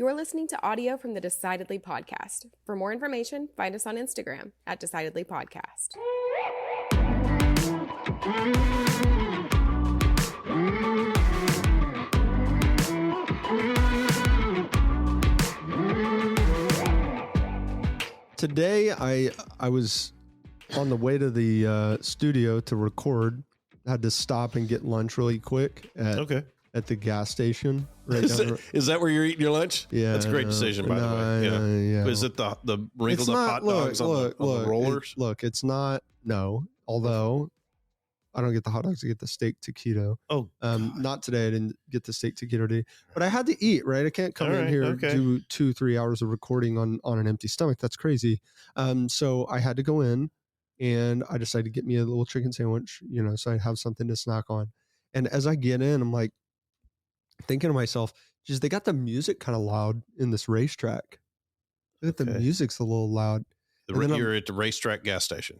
You're listening to audio from the Decidedly podcast. For more information, find us on Instagram at Decidedly Podcast. Today, I was on the way to the studio to record. I had to stop and get lunch really quick at the gas station. Right is that where you're eating your lunch? Yeah, that's a great decision, by the way. Yeah. Is it the wrinkles of hot dogs on the rollers? It's not. No, although I don't get the hot dogs. I get the steak taquito. Oh, not today. I didn't get the steak taquito today, but I had to eat. Right, I can't come in here and do 2-3 hours of recording on an empty stomach. That's crazy. So I had to go in, and I decided to get me a little chicken sandwich. So I have something to snack on. And as I get in, I'm like thinking to myself, geez, they got the music kind of loud in this racetrack. The music's a little loud. You're at the racetrack gas station.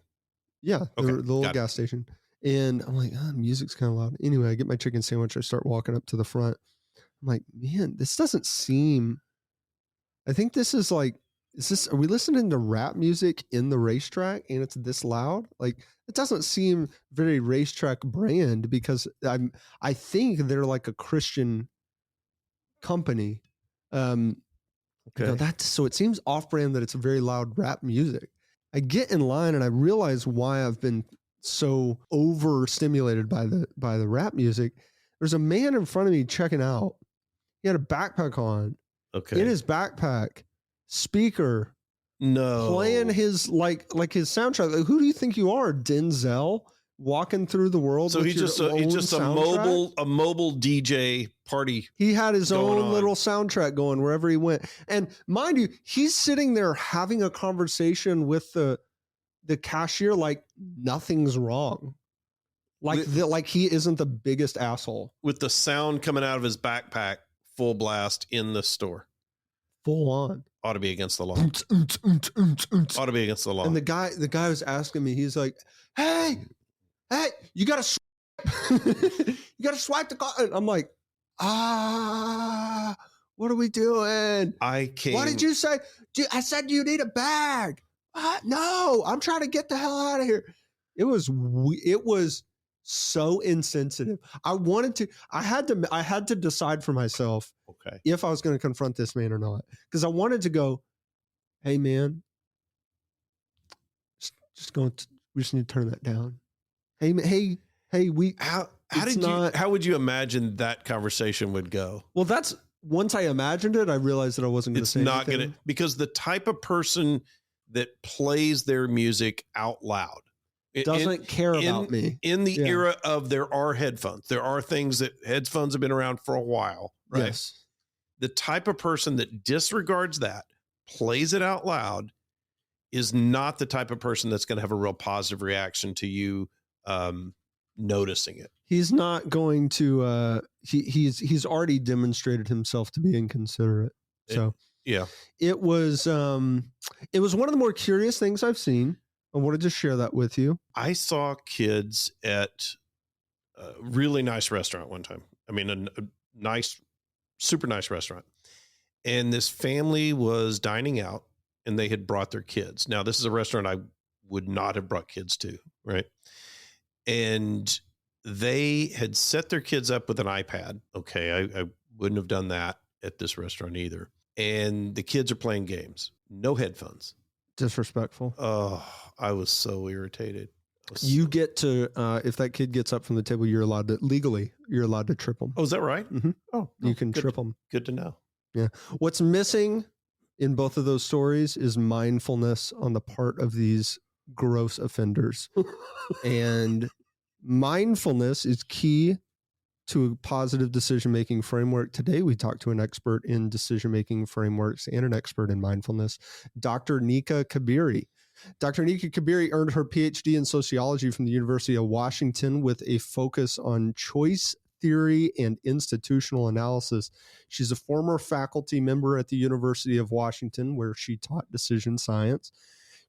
Yeah, the little gas station. And I'm like, music's kind of loud. Anyway, I get my chicken sandwich. I start walking up to the front. I'm like, man, this doesn't seem... I think this is like, are we listening to rap music in the racetrack and it's this loud? Like, it doesn't seem very racetrack brand, because I think they're like a Christian company. So it seems off-brand that it's a very loud rap music. I get in line and I realize why I've been so overstimulated by the rap music. There's a man in front of me checking out. He had a backpack on. In his backpack, speaker. No. Playing his like his soundtrack. Like, who do you think you are, Denzel? Walking through the world. So he's just a mobile DJ party. He had his own little soundtrack going wherever he went. And mind you, he's sitting there having a conversation with the cashier like nothing's wrong. Like he isn't the biggest asshole. With the sound coming out of his backpack, full blast in the store. Full on. Ought to be against the law. Ought to be against the law. And the guy was asking me, he's like, hey, you gotta swipe the card. I'm like, what are we doing? What did you say? I said you need a bag. No, I'm trying to get the hell out of here. It was so insensitive. I had to decide for myself if I was going to confront this man or not, because I wanted to go, hey man, we just need to turn that down. Hey, how would you imagine that conversation would go? Well, that's once I imagined it, I realized that I wasn't going to say anything. It's not going to, because the type of person that plays their music out loud doesn't care about me. In the era of there are headphones, there are things that headphones have been around for a while, right? Yes. The type of person that disregards that, plays it out loud, is not the type of person that's going to have a real positive reaction to you noticing it. He's not going to. He's already demonstrated himself to be inconsiderate. So it was one of the more curious things I've seen. I wanted to share that with you. I saw kids at a really nice restaurant one time. I mean, a nice, super nice restaurant. And this family was dining out and they had brought their kids. Now, this is a restaurant I would not have brought kids to, right? And they had set their kids up with an iPad. I wouldn't have done that at this restaurant either. And the kids are playing games. No headphones. Disrespectful. Oh, I was so irritated. You get to, if that kid gets up from the table, you're allowed to trip them. Oh, is that right? Mm-hmm. Oh, you can trip them. Good to know. Yeah. What's missing in both of those stories is mindfulness on the part of these gross offenders. And mindfulness is key to a positive decision-making framework. Today, we talked to an expert in decision-making frameworks and an expert in mindfulness, Dr. Nika Kabiri. Dr. Nika Kabiri earned her PhD in sociology from the University of Washington with a focus on choice theory and institutional analysis. She's a former faculty member at the University of Washington, where she taught decision science.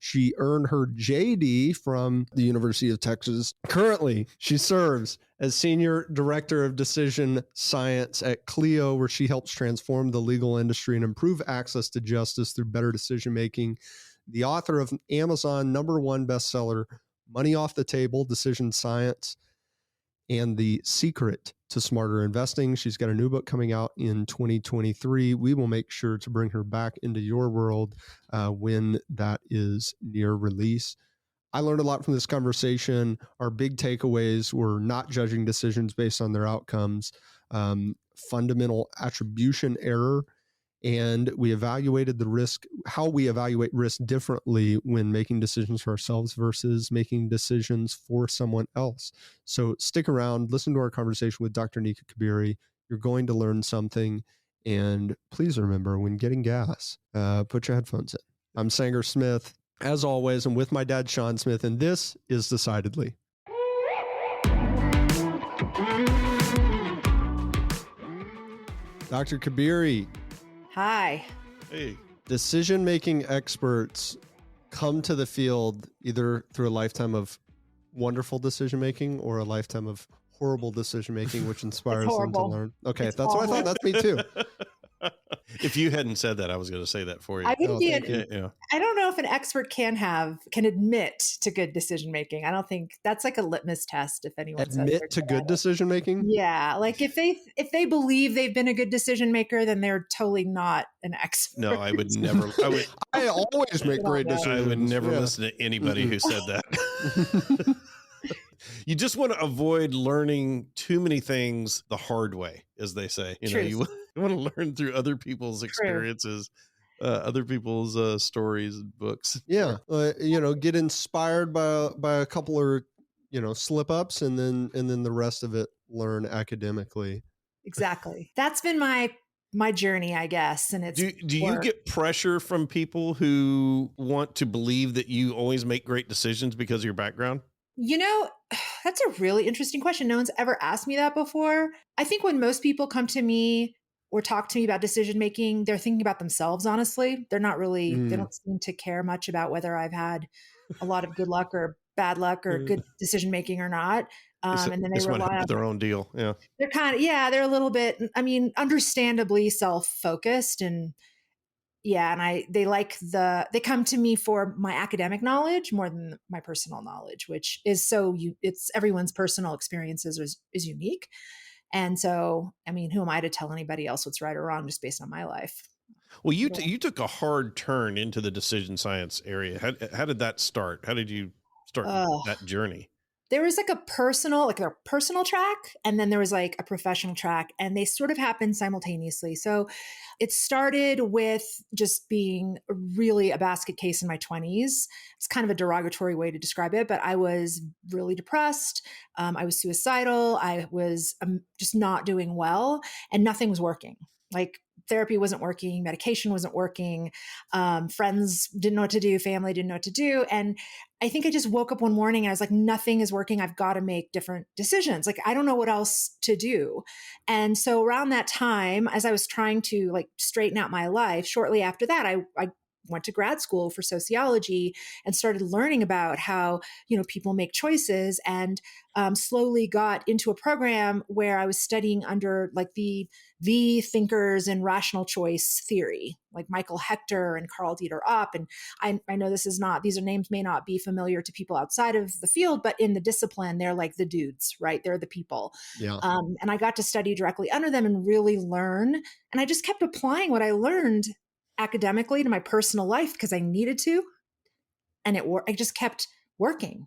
She earned her JD from the University of Texas. Currently, she serves as Senior Director of Decision Science at Clio, where she helps transform the legal industry and improve access to justice through better decision-making. The author of Amazon #1 bestseller, Money Off the Table, Decision Science, and The Secret to Smarter Investing. She's got a new book coming out in 2023. We will make sure to bring her back into your world when that is near release. I learned a lot from this conversation. Our big takeaways were not judging decisions based on their outcomes, fundamental attribution error, and we evaluated the risk, how we evaluate risk differently when making decisions for ourselves versus making decisions for someone else. So stick around, listen to our conversation with Dr. Nika Kabiri. You're going to learn something. And please remember, when getting gas, put your headphones in. I'm Sanger Smith. As always, I'm with my dad, Sean Smith, and this is Decidedly. Dr. Kabiri. Hi. Hey. Decision-making experts come to the field either through a lifetime of wonderful decision-making or a lifetime of horrible decision-making, which inspires them to learn. Okay, It's that's horrible. what I thought. That's me too. If you hadn't said that, I was going to say that for you. I wouldn't be Yeah. I don't know if an expert can admit to good decision making. I don't think that's like a litmus test. If anyone Admit to good decision-making? Yeah, like if they believe they've been a good decision maker, then they're totally not an expert. No, I would never. I always make great decisions. I would never listen to anybody who said that. You just want to avoid learning too many things the hard way, as they say. You want to learn through other people's experiences, other people's stories and books. Yeah, get inspired by a couple of slip ups, and then the rest of it learn academically. Exactly. That's been my journey, I guess. And it's do you get pressure from people who want to believe that you always make great decisions because of your background? That's a really interesting question. No one's ever asked me that before. I think when most people come to me or talk to me about decision making, they're thinking about themselves, honestly. They're not really, they don't seem to care much about whether I've had a lot of good luck or bad luck or good decision making or not. And then they rely on their own deal. Yeah. They're they're a little bit, understandably self-focused, and they come to me for my academic knowledge more than my personal knowledge, which is it's everyone's personal experiences is unique. And so, who am I to tell anybody else what's right or wrong just based on my life? Well, you took a hard turn into the decision science area. How did that start? How did you start that journey? There was a personal track, and then there was a professional track, and they sort of happened simultaneously. So it started with just being really a basket case in my 20s. It's kind of a derogatory way to describe it, but I was really depressed. I was suicidal. I was just not doing well, and nothing was working. Therapy wasn't working, medication wasn't working, friends didn't know what to do, family didn't know what to do. And I think I just woke up one morning and I was like, nothing is working. I've got to make different decisions. I don't know what else to do. And so around that time, as I was trying to straighten out my life, shortly after that, I went to grad school for sociology and started learning about how, people make choices, and slowly got into a program where I was studying under the thinkers in rational choice theory, like Michael Hector and Carl Dieter Opp. And I know these names may not be familiar to people outside of the field, but in the discipline, they're like the dudes, right? They're the people. Yeah. And I got to study directly under them and really learn. And I just kept applying what I learned academically to my personal life because I needed to, and I just kept working.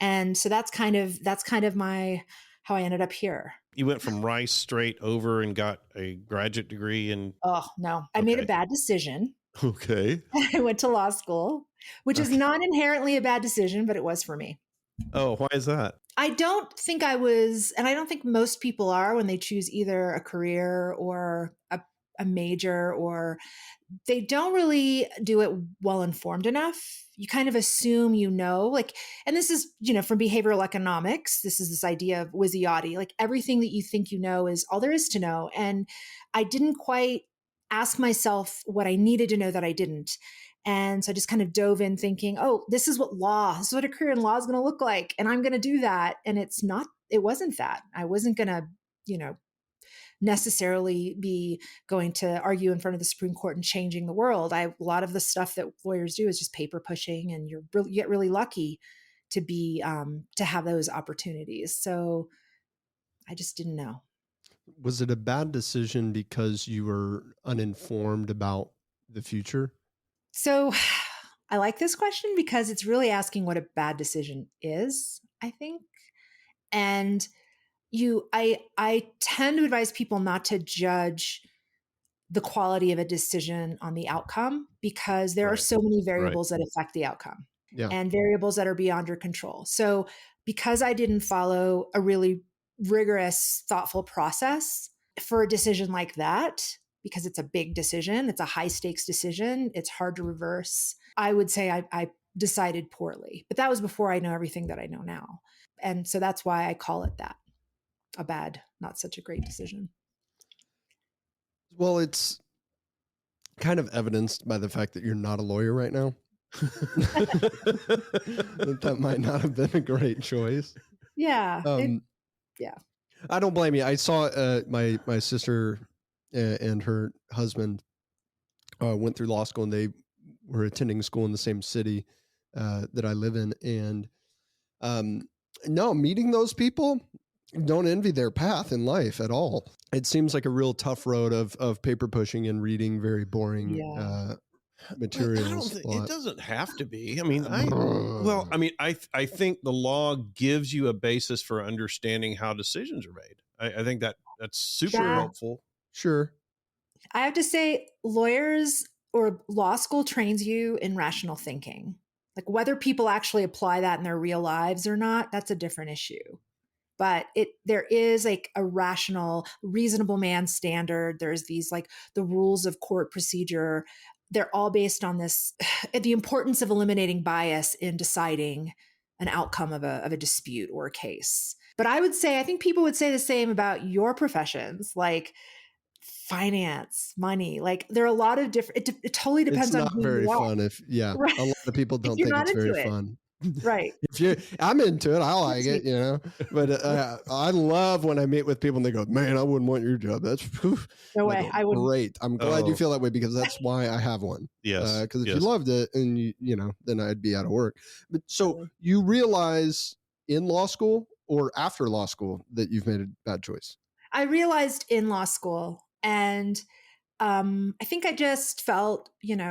And so that's kind of how I ended up here. You went from Rice straight over and got a graduate degree Oh, no. I made a bad decision. Okay. I went to law school, which is not inherently a bad decision, but it was for me. Oh, why is that? I don't think I was, and I don't think most people are when they choose either a career or a major, or they don't really do it well informed enough. You kind of assume, and this is, from behavioral economics, this is this idea of Wizziati, everything that you think you know is all there is to know. And I didn't quite ask myself what I needed to know that I didn't. And so I just kind of dove in thinking, oh, this is what a career in law is going to look like. And I'm going to do that. And it wasn't that. I wasn't going to, necessarily be going to argue in front of the Supreme Court and changing the world. A lot of the stuff that lawyers do is just paper pushing, and you get really lucky to be, to have those opportunities. So I just didn't know. Was it a bad decision because you were uninformed about the future? So I like this question because it's really asking what a bad decision is, I think. And I tend to advise people not to judge the quality of a decision on the outcome, because there are so many variables that affect the outcome and variables that are beyond your control. So because I didn't follow a really rigorous, thoughtful process for a decision like that, because it's a big decision, it's a high stakes decision, it's hard to reverse, I would say I decided poorly. But that was before I know everything that I know now. And so that's why I call it that. A bad, not such a great decision. Well, it's kind of evidenced by the fact that you're not a lawyer right now. that might not have been a great choice. Yeah. I don't blame you. I saw my sister and her husband went through law school, and they were attending school in the same city that I live in. And no, meeting those people, don't envy their path in life at all. It seems like a real tough road of paper pushing and reading very boring materials. It doesn't have to be. I mean, I think the law gives you a basis for understanding how decisions are made. I think that's super helpful. Sure. I have to say, lawyers or law school trains you in rational thinking. Like whether people actually apply that in their real lives or not, that's a different issue. But there is like a rational, reasonable man standard. There's these like the rules of court procedure. They're all based on this, the importance of eliminating bias in deciding an outcome of a dispute or a case. But I think people would say the same about your professions, like finance, money. Like there are a lot of different, it totally depends on who you are. It's not very fun right. A lot of people don't think it's very fun. Right. I'm into it. I like it, but I love when I meet with people and they go, man, I wouldn't want your job. That's no way. I wouldn't. Great. I'm glad you feel that way, because that's why I have one. Yes. Because if you loved it and then I'd be out of work. But so you realize in law school or after law school that you've made a bad choice? I realized in law school, and I think I just felt,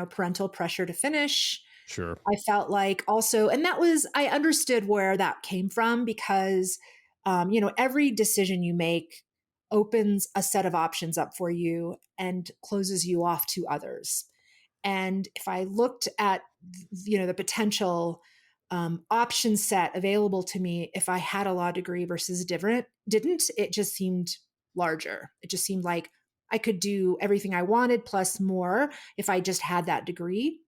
parental pressure to finish. Sure. I felt like also, and I understood where that came from, because, every decision you make opens a set of options up for you and closes you off to others. And if I looked at, the potential option set available to me, if I had a law degree versus didn't, it just seemed larger. It just seemed like I could do everything I wanted plus more if I just had that degree.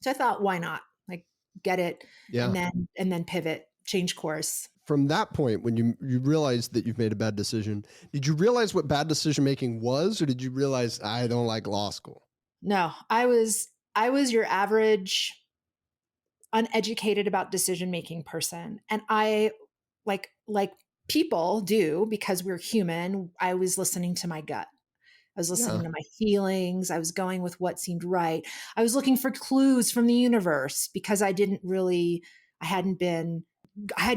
So I thought, why not? Like get it and then pivot, change course. From that point, when you realized that you've made a bad decision, did you realize what bad decision making was, or did you realize I don't like law school? No, I was your average uneducated about decision making person. And I like people do, because we're human. I was listening to my gut. I was listening to my feelings. I was going with what seemed right. I was looking for clues from the universe, because I hadn't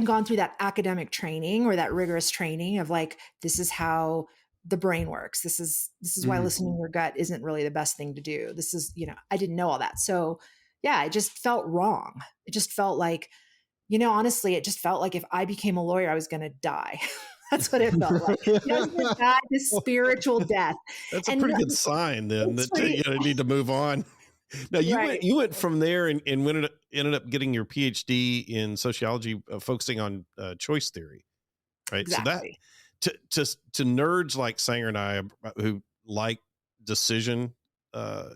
gone through that academic training or that rigorous training of like, this is how the brain works. This is why listening to your gut isn't really the best thing to do. This is, I didn't know all that. So yeah, it just felt wrong. It just felt like, honestly, it just felt like if I became a lawyer, I was going to die. That's what it felt like. Die this spiritual death. That's a pretty good sign then that you need to move on. Now you went from there and ended up getting your PhD in sociology, focusing on choice theory, right? Exactly. So that to nerds like Sanger and I, who like decision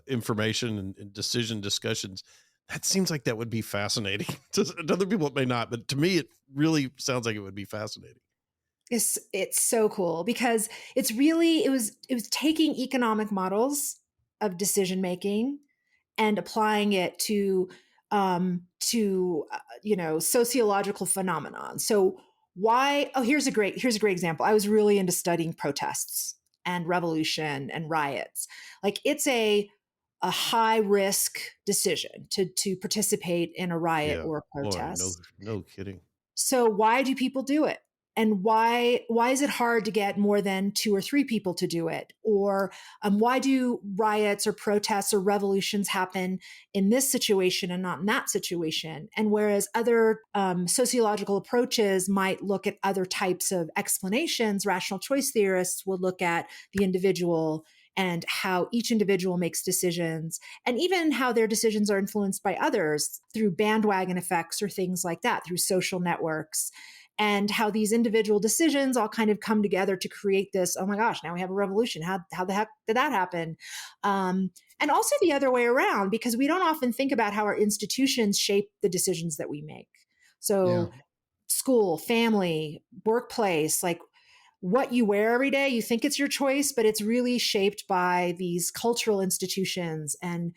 information and decision discussions, that seems like that would be fascinating. To other people it may not, but to me it really sounds like it would be fascinating. It's so cool, because it was taking economic models of decision making and applying it to sociological phenomenon. So why? Oh, here's a great example. I was really into studying protests and revolution and riots. Like it's a high risk decision to participate in a riot Yeah. or a Boy, protest. no kidding. So why do people do it? And why is it hard to get more than 2 or 3 people to do it? Or why do riots or protests or revolutions happen in this situation and not in that situation? And whereas other sociological approaches might look at other types of explanations, rational choice theorists will look at the individual and how each individual makes decisions, and even how their decisions are influenced by others through bandwagon effects or things like that, through social networks, and how these individual decisions all kind of come together to create this, oh my gosh, now we have a revolution. How the heck did that happen? And also the other way around, because we don't often think about how our institutions shape the decisions that we make. So school, family, workplace, like what you wear every day, you think it's your choice, but it's really shaped by these cultural institutions. And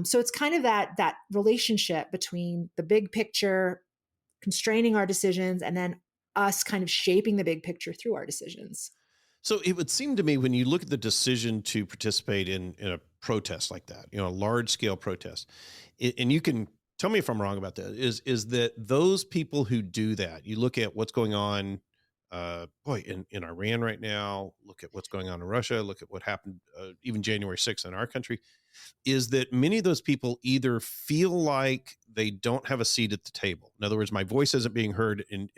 so it's kind of that relationship between the big picture constraining our decisions and then us kind of shaping the big picture through our decisions. So it would seem to me when you look at the decision to participate in a protest like that, a large scale protest, and you can tell me if I'm wrong about that, is that those people who do that, you look at what's going on, in Iran right now, look at what's going on in Russia, look at what happened even January 6th in our country, is that many of those people either feel like they don't have a seat at the table. In other words, my voice isn't being heard in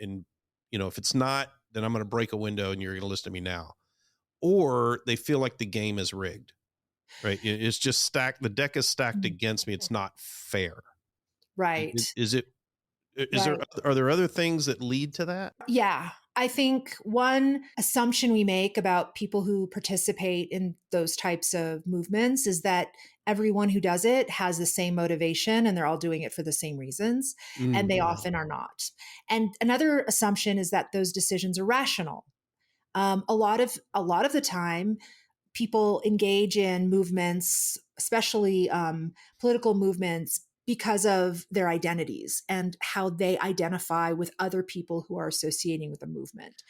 if it's not, then I'm going to break a window and you're going to listen to me now. Or they feel like the game is rigged, right? It's just stacked. The deck is stacked against me. It's not fair. Right. Are there other things that lead to that? Yeah. I think one assumption we make about people who participate in those types of movements is that everyone who does it has the same motivation and they're all doing it for the same reasons. And they often are not. And another assumption is that those decisions are rational. A lot of the time, people engage in movements, especially political movements, because of their identities and how they identify with other people who are associating with a movement.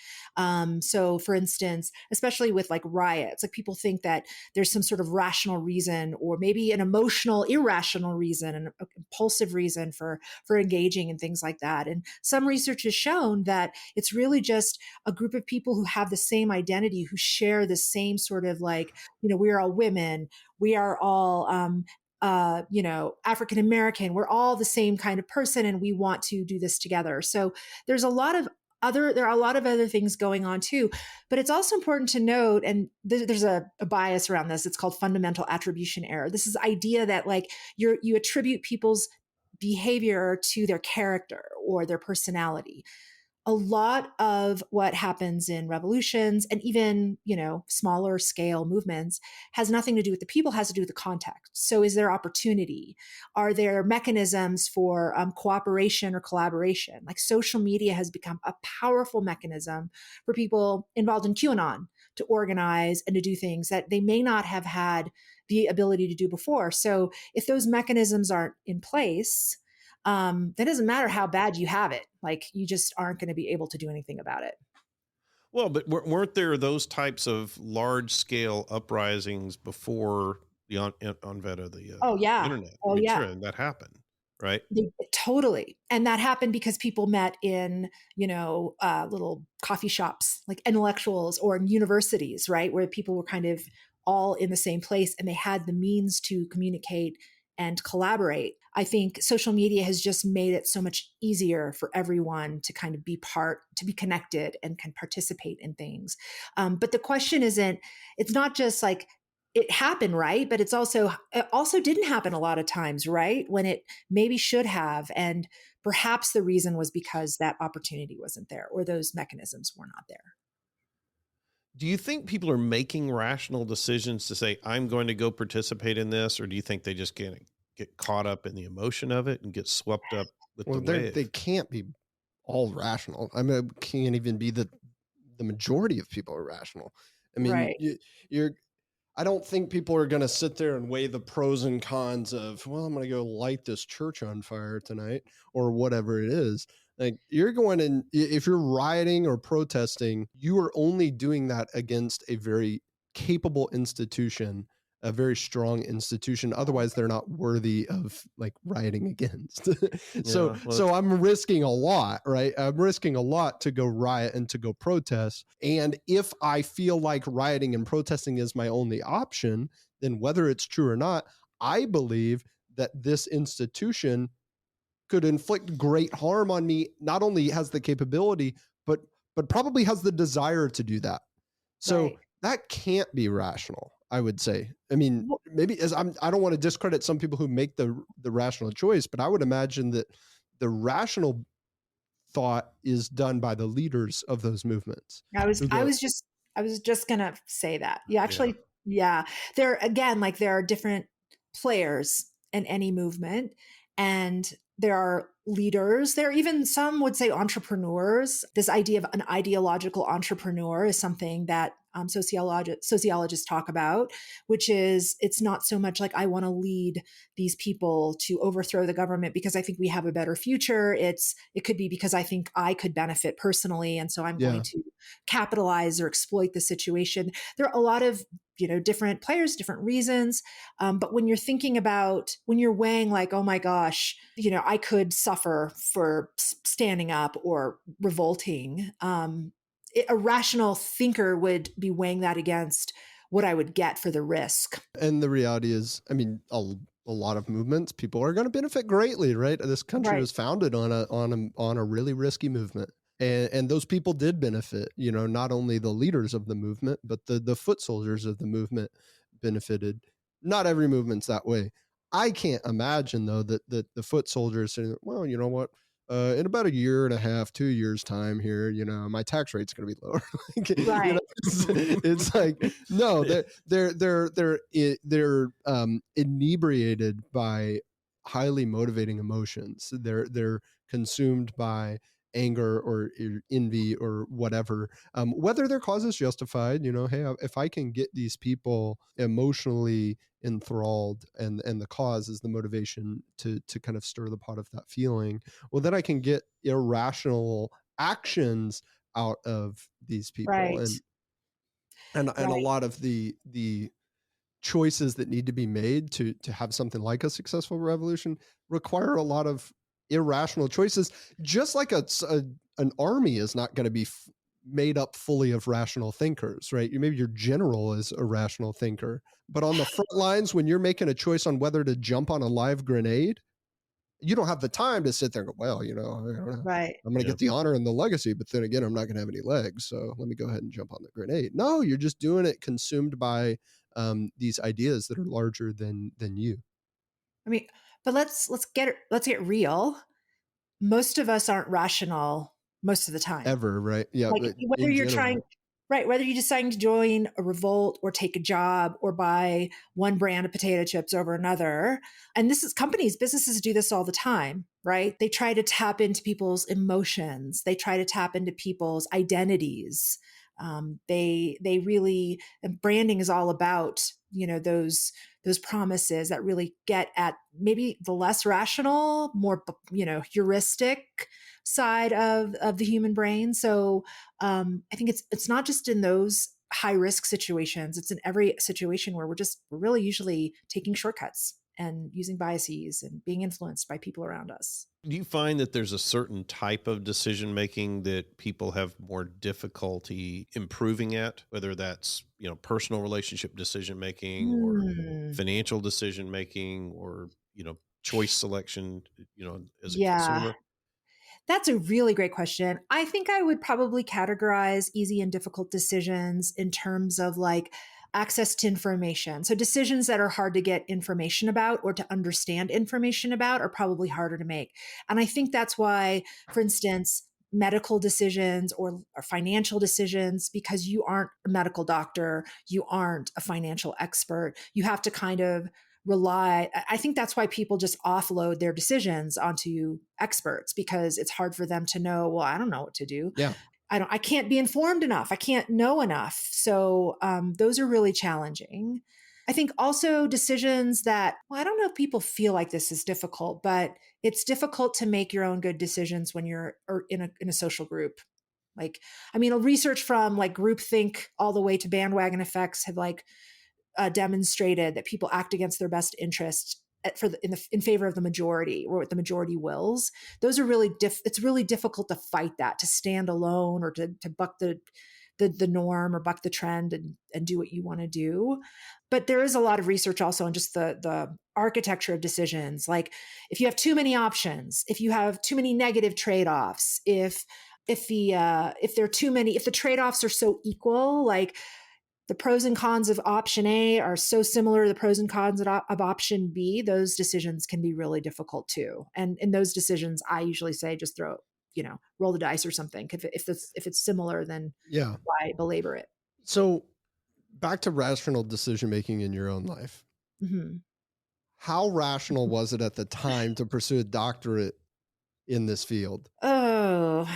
So for instance, especially with like riots, like people think that there's some sort of rational reason or maybe an emotional, irrational reason, an impulsive reason for engaging in things like that. And some research has shown that it's really just a group of people who have the same identity, who share the same sort of like, we are all women, we are all African American, we're all the same kind of person and we want to do this together. So there are a lot of other things going on too, but it's also important to note, and there's a bias around this. It's called fundamental attribution error. This is the idea that like you attribute people's behavior to their character or their personality. A lot of what happens in revolutions and even, smaller scale movements has nothing to do with the people, has to do with the context. So is there opportunity? Are there mechanisms for cooperation or collaboration? Like social media has become a powerful mechanism for people involved in QAnon to organize and to do things that they may not have had the ability to do before. So if those mechanisms aren't in place, that doesn't matter how bad you have it. Like you just aren't going to be able to do anything about it. Well, but weren't there those types of large scale uprisings before the onset of the internet? Sure, that happened, right? Totally. And that happened because people met in, little coffee shops, like intellectuals, or in universities, right? Where people were kind of all in the same place and they had the means to communicate and collaborate. I think social media has just made it so much easier for everyone to kind of be connected and can participate in things. But the question it's not just like it happened, right? But it also didn't happen a lot of times, right? When it maybe should have. And perhaps the reason was because that opportunity wasn't there or those mechanisms were not there. Do you think people are making rational decisions to say, I'm going to go participate in this? Or do you think they just get caught up in the emotion of it and get swept up with the wave? They can't be all rational. I mean, it can't even be the majority of people are rational. I mean, right. I don't think people are going to sit there and weigh the pros and cons of, well, I'm going to go light this church on fire tonight or whatever it is. Like, you're going in, if you're rioting or protesting, you are only doing that against a very capable institution, a very strong institution. Otherwise, they're not worthy of like rioting against. So I'm risking a lot, right? I'm risking a lot to go riot and to go protest. And if I feel like rioting and protesting is my only option, then whether it's true or not, I believe that this institution could inflict great harm on me. Not only has the capability, but probably has the desire to do that. So that can't be rational, I would say. I mean, maybe I don't want to discredit some people who make the rational choice, but I would imagine that the rational thought is done by the leaders of those movements. I was just gonna say that. Yeah. There again, like there are different players in any movement, and there are leaders. There are even some would say entrepreneurs. This idea of an ideological entrepreneur is something that sociologists talk about, which is it's not so much like I want to lead these people to overthrow the government because I think we have a better future. It could be because I think I could benefit personally, and so I'm going to capitalize or exploit the situation. There are a lot of different players, different reasons. But when you're thinking about, when you're weighing like, oh my gosh, I could suffer for standing up or revolting, a rational thinker would be weighing that against what I would get for the risk. And the reality is, I mean, a lot of movements, people are going to benefit greatly, right? This country was founded on a really risky movement. And those people did benefit, not only the leaders of the movement, but the foot soldiers of the movement benefited. Not every movement's that way. I can't imagine, though, that the foot soldiers saying, well, you know what? In about a year and a half, 2 years time here, my tax rate's going to be lower. It's like, no, they're inebriated by highly motivating emotions. They're consumed by anger or envy or whatever, whether their cause is justified. Hey, if I can get these people emotionally enthralled and the cause is the motivation to kind of stir the pot of that feeling, well, then I can get irrational actions out of these people. And a lot of the choices that need to be made to have something like a successful revolution require a lot of irrational choices. Just like an army is not going to be made up fully of rational thinkers, right? Maybe your general is a rational thinker, but on the front lines, when you're making a choice on whether to jump on a live grenade, you don't have the time to sit there and go, well, I'm going to get the honor and the legacy, but then again, I'm not going to have any legs, so let me go ahead and jump on the grenade. No, you're just doing it consumed by these ideas that are larger than you. I mean, but let's get real. Most of us aren't rational most of the time. Ever, right? Yeah. Like whether you're deciding to join a revolt or take a job or buy one brand of potato chips over another. And this is businesses do this all the time, right? They try to tap into people's emotions. They try to tap into people's identities. They really, branding is all about, those promises that really get at maybe the less rational, more, heuristic side of the human brain. So I think it's not just in those high risk situations. It's in every situation where we're really usually taking shortcuts and using biases and being influenced by people around us. Do you find that there's a certain type of decision making that people have more difficulty improving at, whether that's, personal relationship decision making or financial decision making or, choice selection, as a consumer? That's a really great question. I think I would probably categorize easy and difficult decisions in terms of like access to information. So decisions that are hard to get information about or to understand information about are probably harder to make. And I think that's why, for instance, medical decisions or financial decisions, because you aren't a medical doctor, you aren't a financial expert, you have to kind of rely. I think that's why people just offload their decisions onto experts, because it's hard for them to know, well, I don't know what to do. Yeah. I can't be informed enough. I can't know enough. So those are really challenging. I think also decisions that, well, I don't know if people feel like this is difficult, but it's difficult to make your own good decisions when you're in a social group. Like, I mean, research from like groupthink all the way to bandwagon effects have like demonstrated that people act against their best interest in favor of the majority, or what the majority wills. Those are really it's really difficult to fight that, to stand alone, or to buck the norm, or buck the trend and do what you want to do. But there is a lot of research also on just the architecture of decisions. Like if you have too many options, if you have too many negative trade-offs, if there are too many, if the trade-offs are so equal, like the pros and cons of option A are so similar to the pros and cons of option B, those decisions can be really difficult too. And in those decisions, I usually say just roll the dice or something. If it's similar, then why belabor it? So back to rational decision-making in your own life. Mm-hmm. How rational was it at the time to pursue a doctorate in this field? Oh,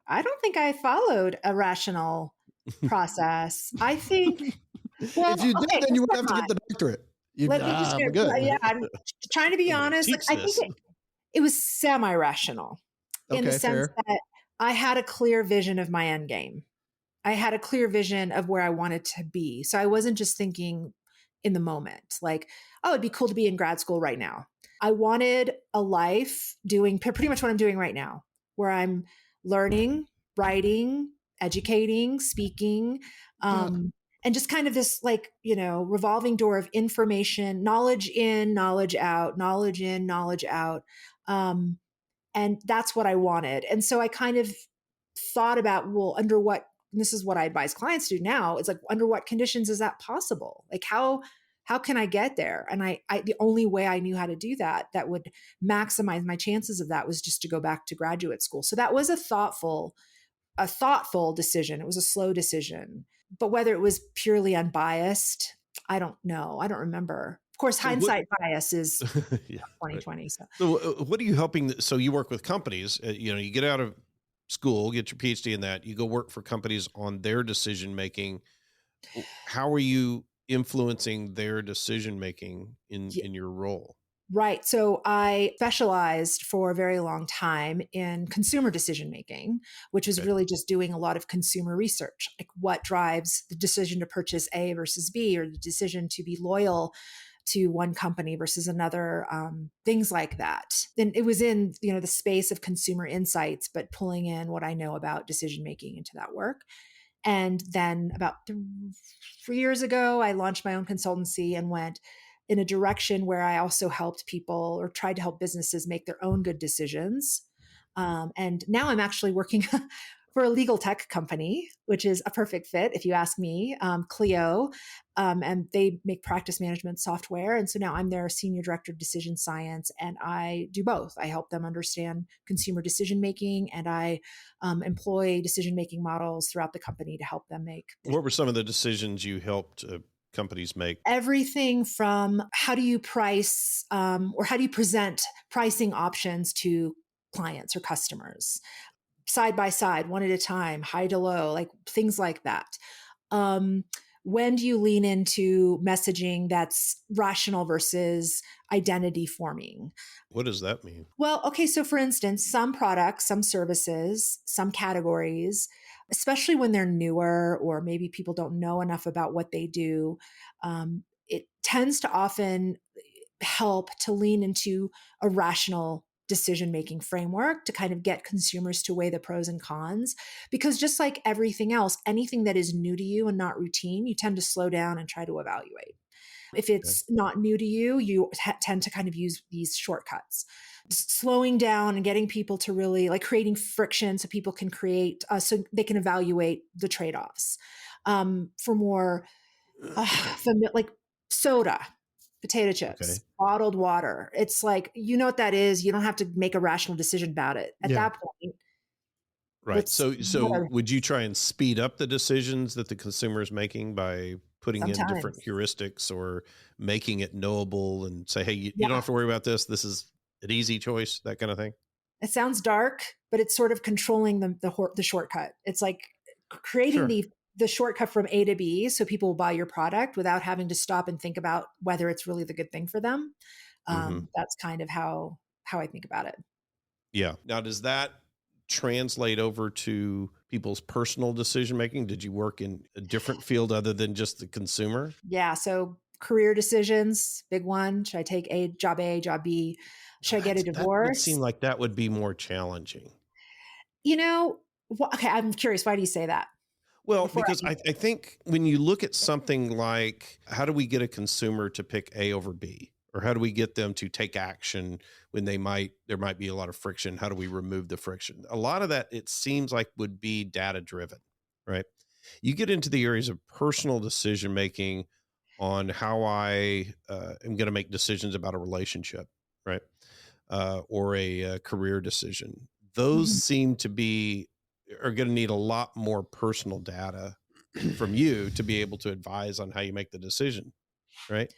I don't think I followed a rational process. I think, well, if you did, then you would have to get the doctorate. I'm trying to be honest. Like, I think it was semi-rational in the sense that I had a clear vision of my end game. I had a clear vision of where I wanted to be. So I wasn't just thinking in the moment, like, oh, it'd be cool to be in grad school right now. I wanted a life doing pretty much what I'm doing right now, where I'm learning, writing, educating, speaking, and just kind of this like, revolving door of information, knowledge in, knowledge out, knowledge in, knowledge out. And that's what I wanted. And so I kind of thought about, well, under what, and this is what I advise clients to do now, it's like, under what conditions is that possible? Like how can I get there? And I the only way I knew how to do that would maximize my chances of that was just to go back to graduate school. So that was a thoughtful decision. It was a slow decision, but whether it was purely unbiased, I don't know. I don't remember. Of course, hindsight bias is 2020. Right. So what are you helping? So you work with companies, you get out of school, get your PhD in that, you go work for companies on their decision-making. How are you influencing their decision-making in your role? Right. So I specialized for a very long time in consumer decision-making, which was really just doing a lot of consumer research, like what drives the decision to purchase A versus B, or the decision to be loyal to one company versus another, things like that. And it was in, the space of consumer insights, but pulling in what I know about decision-making into that work. And then about 3 years ago, I launched my own consultancy and went in a direction where I also helped people, or tried to help businesses make their own good decisions. And now I'm actually working for a legal tech company, which is a perfect fit, if you ask me, Clio, and they make practice management software. And so now I'm their senior director of decision science, and I do both. I help them understand consumer decision-making, and I employ decision-making models throughout the company to help them make. What were some of the decisions you helped companies make? Everything from how do you price, or how do you present pricing options to clients or customers, side by side, one at a time, high to low, like things like that. When do you lean into messaging that's rational versus identity forming? What does that mean? Well, okay. So for instance, some products, some services, some categories, especially when they're newer, or maybe people don't know enough about what they do, it tends to often help to lean into a rational decision-making framework to kind of get consumers to weigh the pros and cons. Because just like everything else, anything that is new to you and not routine, you tend to slow down and try to evaluate. If it's not new to you, you tend to kind of use these shortcuts. Slowing down and getting people to really like creating friction so people can so they can evaluate the trade-offs. For more like soda, potato chips, bottled water. It's like, you know what that is. You don't have to make a rational decision about it at that point. Right. So would you try and speed up the decisions that the consumer is making by putting in different heuristics, or making it knowable and say, hey, you don't have to worry about this. This is an easy choice, that kind of thing? It sounds dark, but it's sort of controlling the shortcut. It's like creating the shortcut from A to B so people will buy your product without having to stop and think about whether it's really the good thing for them. That's kind of how I think about it. Yeah. Now, does that translate over to people's personal decision making? Did you work in a different field other than just the consumer? Yeah. So career decisions, big one. Should I take job A, job B? Should I get a divorce? That would seem like that would be more challenging. Okay, I'm curious. Why do you say that? Well, because I think when you look at something like, how do we get a consumer to pick A over B? Or how do we get them to take action when there might be a lot of friction? How do we remove the friction? A lot of that, it seems like, would be data driven, right? You get into the areas of personal decision making on how I am going to make decisions about a relationship, right? Or a career decision. Those seem to are going to need a lot more personal data from you to be able to advise on how you make the decision, right?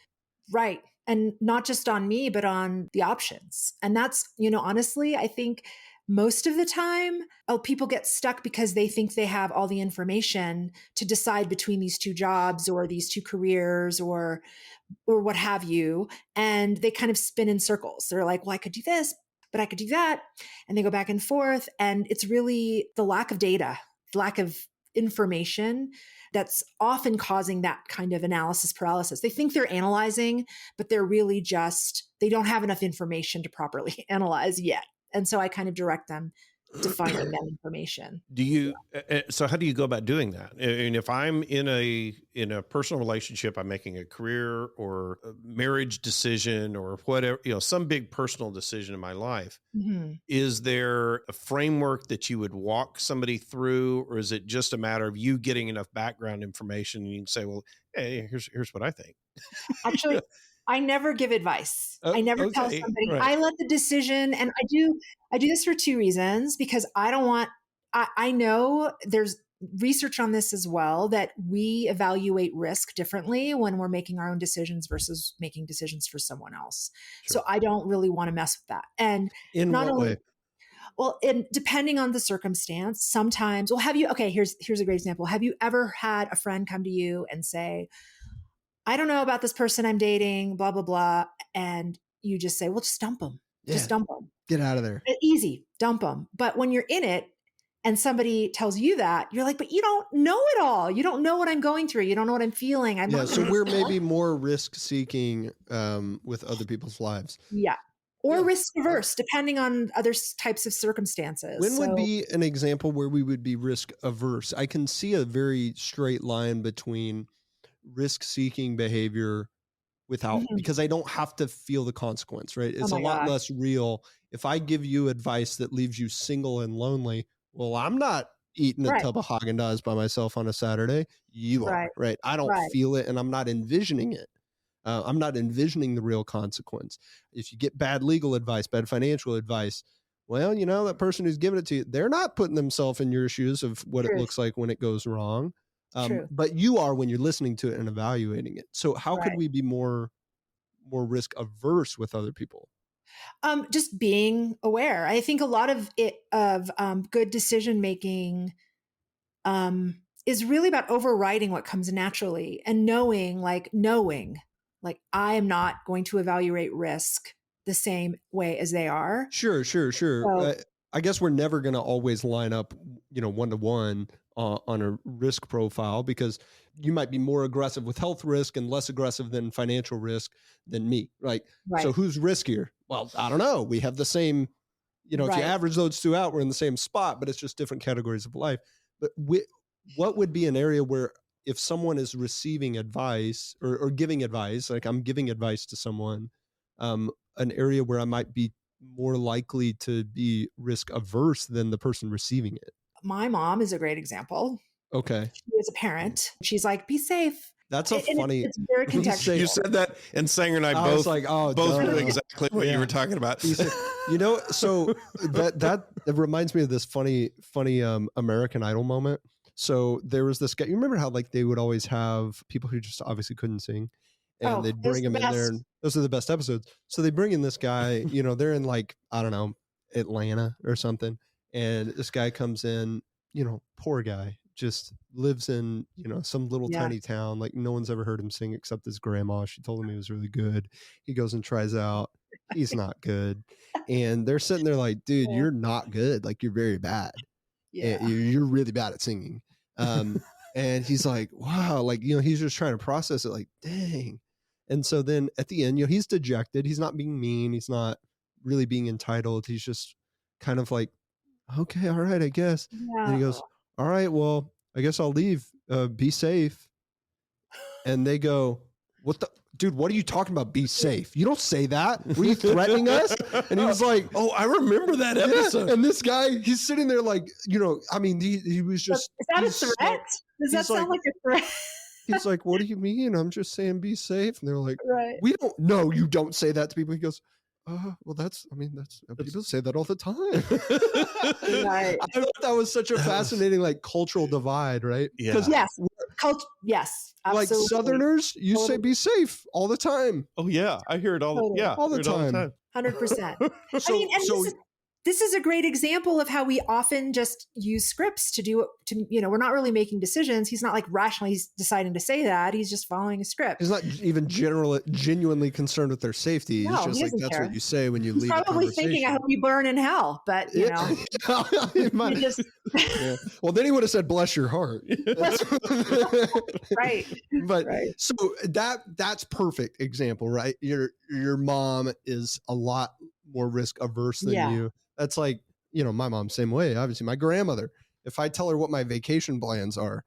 Right. And not just on me, but on the options. And that's, honestly, I think most of the time, people get stuck because they think they have all the information to decide between these two jobs or these two careers or what have you. And they kind of spin in circles. They're like, well, I could do this, but I could do that. And they go back and forth. And it's really the lack of data, lack of information that's often causing that kind of analysis paralysis. They think they're analyzing, but they're really they don't have enough information to properly analyze yet. And so I kind of direct them to finding that information. So how do you go about doing that? And if I'm in a personal relationship, I'm making a career or a marriage decision or whatever, some big personal decision in my life, is there a framework that you would walk somebody through, or is it just a matter of you getting enough background information and you can say, well, hey, here's what I think? Actually, I never give advice. I never tell somebody. Right. I let the decision, and I do this for two reasons, because I know there's research on this as well, that we evaluate risk differently when we're making our own decisions versus making decisions for someone else. Sure. So I don't really want to mess with that. And in what way? Well, depending on the circumstance, sometimes, here's a great example. Have you ever had a friend come to you and say, I don't know about this person I'm dating, blah, blah, blah. And you just say, well, just dump them. Yeah. Just dump them. Get out of there. Easy. Dump them. But when you're in it and somebody tells you that, you're like, but you don't know it all. You don't know what I'm going through. You don't know what I'm feeling. So we're maybe more risk seeking with other people's lives. Yeah. Or risk averse, depending on other types of circumstances. When would be an example where we would be risk averse? I can see a very straight line between risk-seeking behavior because I don't have to feel the consequence, right? It's a lot less real. If I give you advice that leaves you single and lonely, well, I'm not eating a tub of Haagen-Dazs by myself on a Saturday. You are, right? I don't feel it, and I'm not envisioning it. I'm not envisioning the real consequence. If you get bad legal advice, bad financial advice, well, that person who's giving it to you, they're not putting themselves in your shoes of what it looks like when it goes wrong. But you are when you're listening to it and evaluating it. So how could we be more risk averse with other people? Just being aware. I think a lot of good decision making is really about overriding what comes naturally and knowing I am not going to evaluate risk the same way as they are. Sure. So, I guess we're never going to always line up, 1-to-1 on a risk profile, because you might be more aggressive with health risk and less aggressive than financial risk than me. Right. So who's riskier? Well, I don't know. We have the same, if you average those two out, we're in the same spot, but it's just different categories of life. But what would be an area where if someone is receiving advice or giving advice, like I'm giving advice to someone, an area where I might be more likely to be risk averse than the person receiving it? My mom is a great example. Okay. She is a parent. She's like, be safe. That's funny. It's very contextual. You said that, and Sanger and I both knew exactly what you were talking about. So that reminds me of this funny American Idol moment. So there was this guy. You remember how they would always have people who just obviously couldn't sing, and they'd bring him in there, and those are the best episodes. So they bring in this guy. They're in I don't know, Atlanta or something. And this guy comes in, poor guy, just lives in, some little tiny town. Like no one's ever heard him sing except his grandma. She told him he was really good. He goes and tries out. He's not good. And they're sitting there like, dude, you're not good. Like you're very bad. Yeah. You're really bad at singing. And he's like, wow, like, he's just trying to process it like, dang. And so then at the end, he's dejected. He's not being mean. He's not really being entitled. He's just kind of like, okay, all right, I guess. Yeah. And he goes, all right, well, I guess I'll leave. Be safe. And they go, what the? Dude, what are you talking about? Be safe. You don't say that. Were you threatening us? And he was like, oh, I remember that episode. Yeah. And this guy, he's sitting there like, I mean, he was just. Is that a threat? Does that sound like a threat? He's like, what do you mean? I'm just saying be safe. And they're like, we don't know. You don't say that to people. He goes, well, that's people say that all the time. Right. I thought that was such a fascinating, like, cultural divide, right? Yeah. Yes. Absolutely. Like Southerners, you say be safe all the time. Oh yeah. I hear it all. Totally. Yeah. All the time. 100%. This is a great example of how we often just use scripts we're not really making decisions. He's not like rationally he's deciding to say that. He's just following a script. He's not even genuinely concerned with their safety. No, he's just like, that's care. What you say when you leave. He's probably thinking, I hope you burn in hell, but yeah. Well, then he would have said, bless your heart. Right. But so that's perfect example, right? Your mom is a lot more risk averse than you. That's like, my mom, same way. Obviously, my grandmother, if I tell her what my vacation plans are,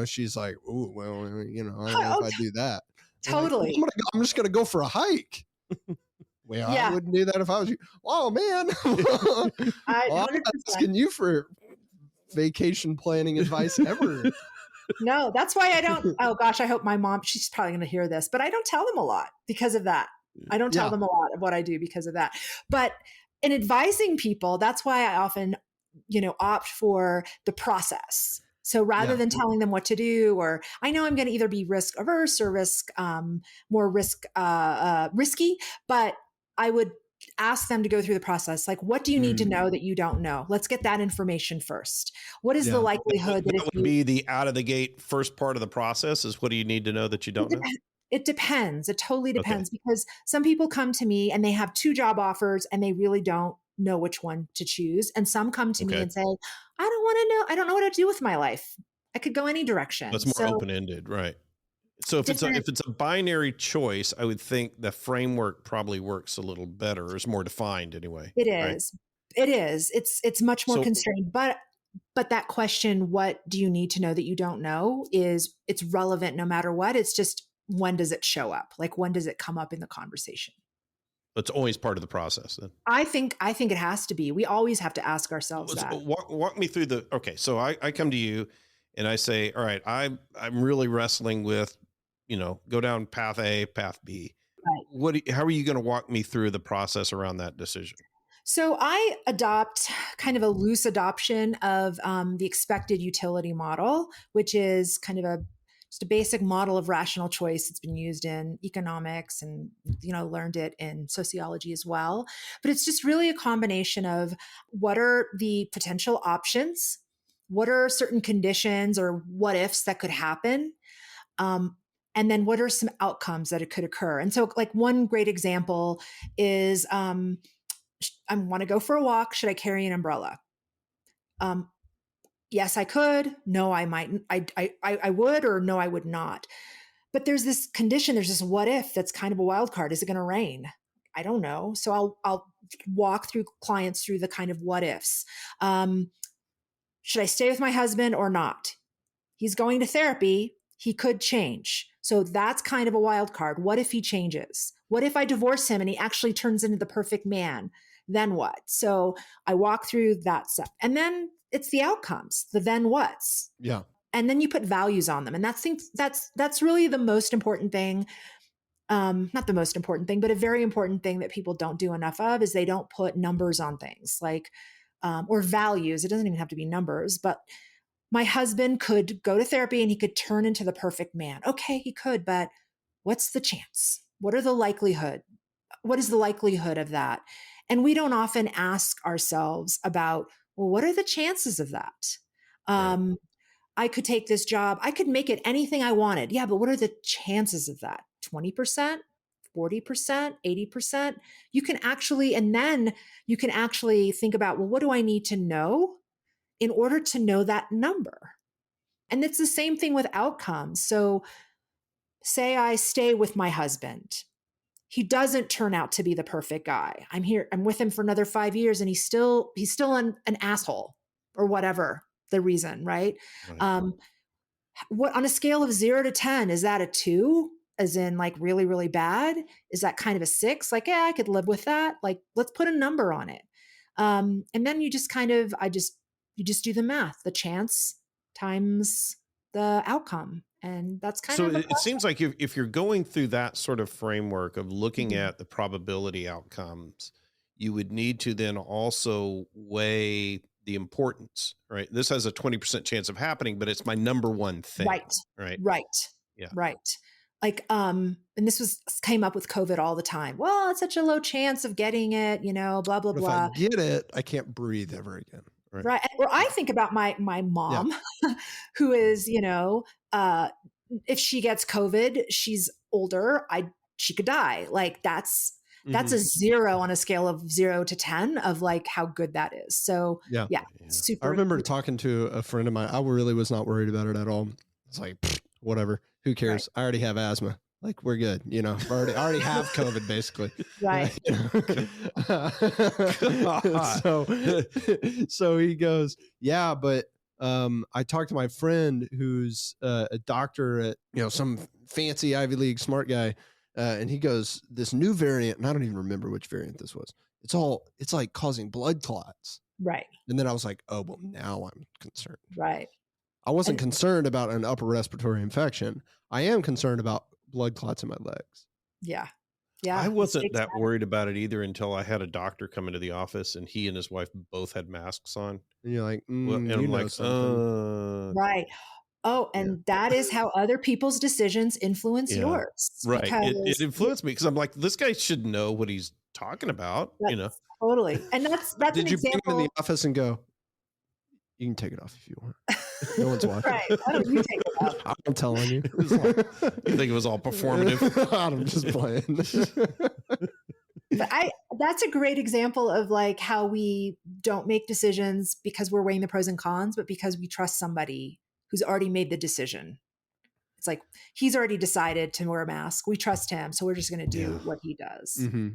she's like, oh, well, I don't know if I do that. Totally. Like, I'm just going to go for a hike. Well, I wouldn't do that if I was you. Oh, man. I'm asking you for vacation planning advice ever. No, that's why I don't. Oh, gosh, I hope my mom, she's probably going to hear this, but I don't tell them a lot because of that. I don't tell them a lot of what I do because of that. But in advising people, that's why I often, opt for the process. So rather than telling them what to do, or I know I'm going to either be risk averse or more risky, but I would ask them to go through the process. Like, what do you need to know that you don't know? Let's get that information first. What is the likelihood that would be the out of the gate first part of the process is what do you need to know that you don't know? It depends. It totally depends because some people come to me and they have 2 job offers and they really don't know which one to choose. And some come to me and say, I don't want to know. I don't know what to do with my life. I could go any direction. That's more open-ended, right? So if it's a binary choice, I would think the framework probably works a little better. It's more defined anyway. It is. Right? It is. It's much more constrained, but that question, what do you need to know that you don't know, it's relevant no matter what. It's just, when does it show up? Like, when does it come up in the conversation? It's always part of the process then. I think it has to be. We always have to ask ourselves that. Walk me through so I come to you and I say, all right, I'm really wrestling with, go down path A, path B. Right. How are you going to walk me through the process around that decision? So I adopt kind of a loose adoption of the expected utility model, which is kind of just a basic model of rational choice. It's been used in economics and, learned it in sociology as well. But it's just really a combination of what are the potential options, what are certain conditions or what ifs that could happen, and then what are some outcomes that it could occur. And so like one great example is I want to go for a walk. Should I carry an umbrella? Yes, I could. No, I mightn't. I would, or no, I would not. But there's this condition. There's this what if that's kind of a wild card. Is it going to rain? I don't know. So I'll walk through clients through the kind of what ifs. Should I stay with my husband or not? He's going to therapy. He could change. So that's kind of a wild card. What if he changes? What if I divorce him and he actually turns into the perfect man? Then what? So I walk through that stuff. And then it's the outcomes, the then what's. Yeah. And then you put values on them. And that's really the most important thing. Not the most important thing, but a very important thing that people don't do enough of is they don't put numbers on things like, or values. It doesn't even have to be numbers, but my husband could go to therapy and he could turn into the perfect man. Okay, he could, but what's the chance? What is the likelihood of that? And we don't often ask ourselves about, well, what are the chances of that? Right. I could take this job. I could make it anything I wanted. Yeah, but what are the chances of that? 20%, 40%, 80%? You can actually, and then you can actually think about, well, what do I need to know in order to know that number? And it's the same thing with outcomes. So say I stay with my husband. He doesn't turn out to be the perfect guy. I'm with him for another 5 years and he's still an asshole or whatever the reason, right? Right. What on a scale of 0 to 10, is that a 2? As in like really, really bad? Is that kind of a 6? Like, yeah, I could live with that. Like, let's put a number on it. And then you just you just do the math, the chance times the outcome. And that's kind So of it seems like if you're going through that sort of framework of looking Mhm. at the probability outcomes, you would need to then also weigh the importance, right? This has a 20% chance of happening, but it's my number one thing, Right. right? Right. Yeah. Right. Like, and this came up with COVID all the time. Well, it's such a low chance of getting it, blah, blah, But if I blah. get it, I can't breathe ever again. Right. Right. Or I think about my mom, who is, if she gets COVID, she's older. She could die. Like that's a 0 on a scale of 0 to 10 of like how good that is. So Yeah. super. I remember talking to a friend of mine. I really was not worried about it at all. It's like, whatever. Who cares? Right. I already have asthma. Like we're good. I already have COVID basically. Right. So he goes, yeah, but I talked to my friend who's a doctor at some fancy Ivy League smart guy, and he goes, this new variant, and I don't even remember which variant this was. It's like causing blood clots. Right. And then I was like, oh well, now I'm concerned. Right. I wasn't concerned about an upper respiratory infection. I am concerned about blood clots in my legs. Yeah. Yeah. I wasn't that worried about it either until I had a doctor come into the office and he and his wife both had masks on. And you're like, And I'm like, right. Oh, and that is how other people's decisions influence yours. Right. It influenced me because I'm like, this guy should know what he's talking about, Totally. And that's Did an you example. bring him in the office and go, you can take it off if you want. No one's watching. Right. Why don't you take it off? I'm telling you. You think it was all performative? I'm just playing. But that's a great example of like how we don't make decisions because we're weighing the pros and cons, but because we trust somebody who's already made the decision. It's like he's already decided to wear a mask. We trust him, so we're just going to do what he does. Mm-hmm.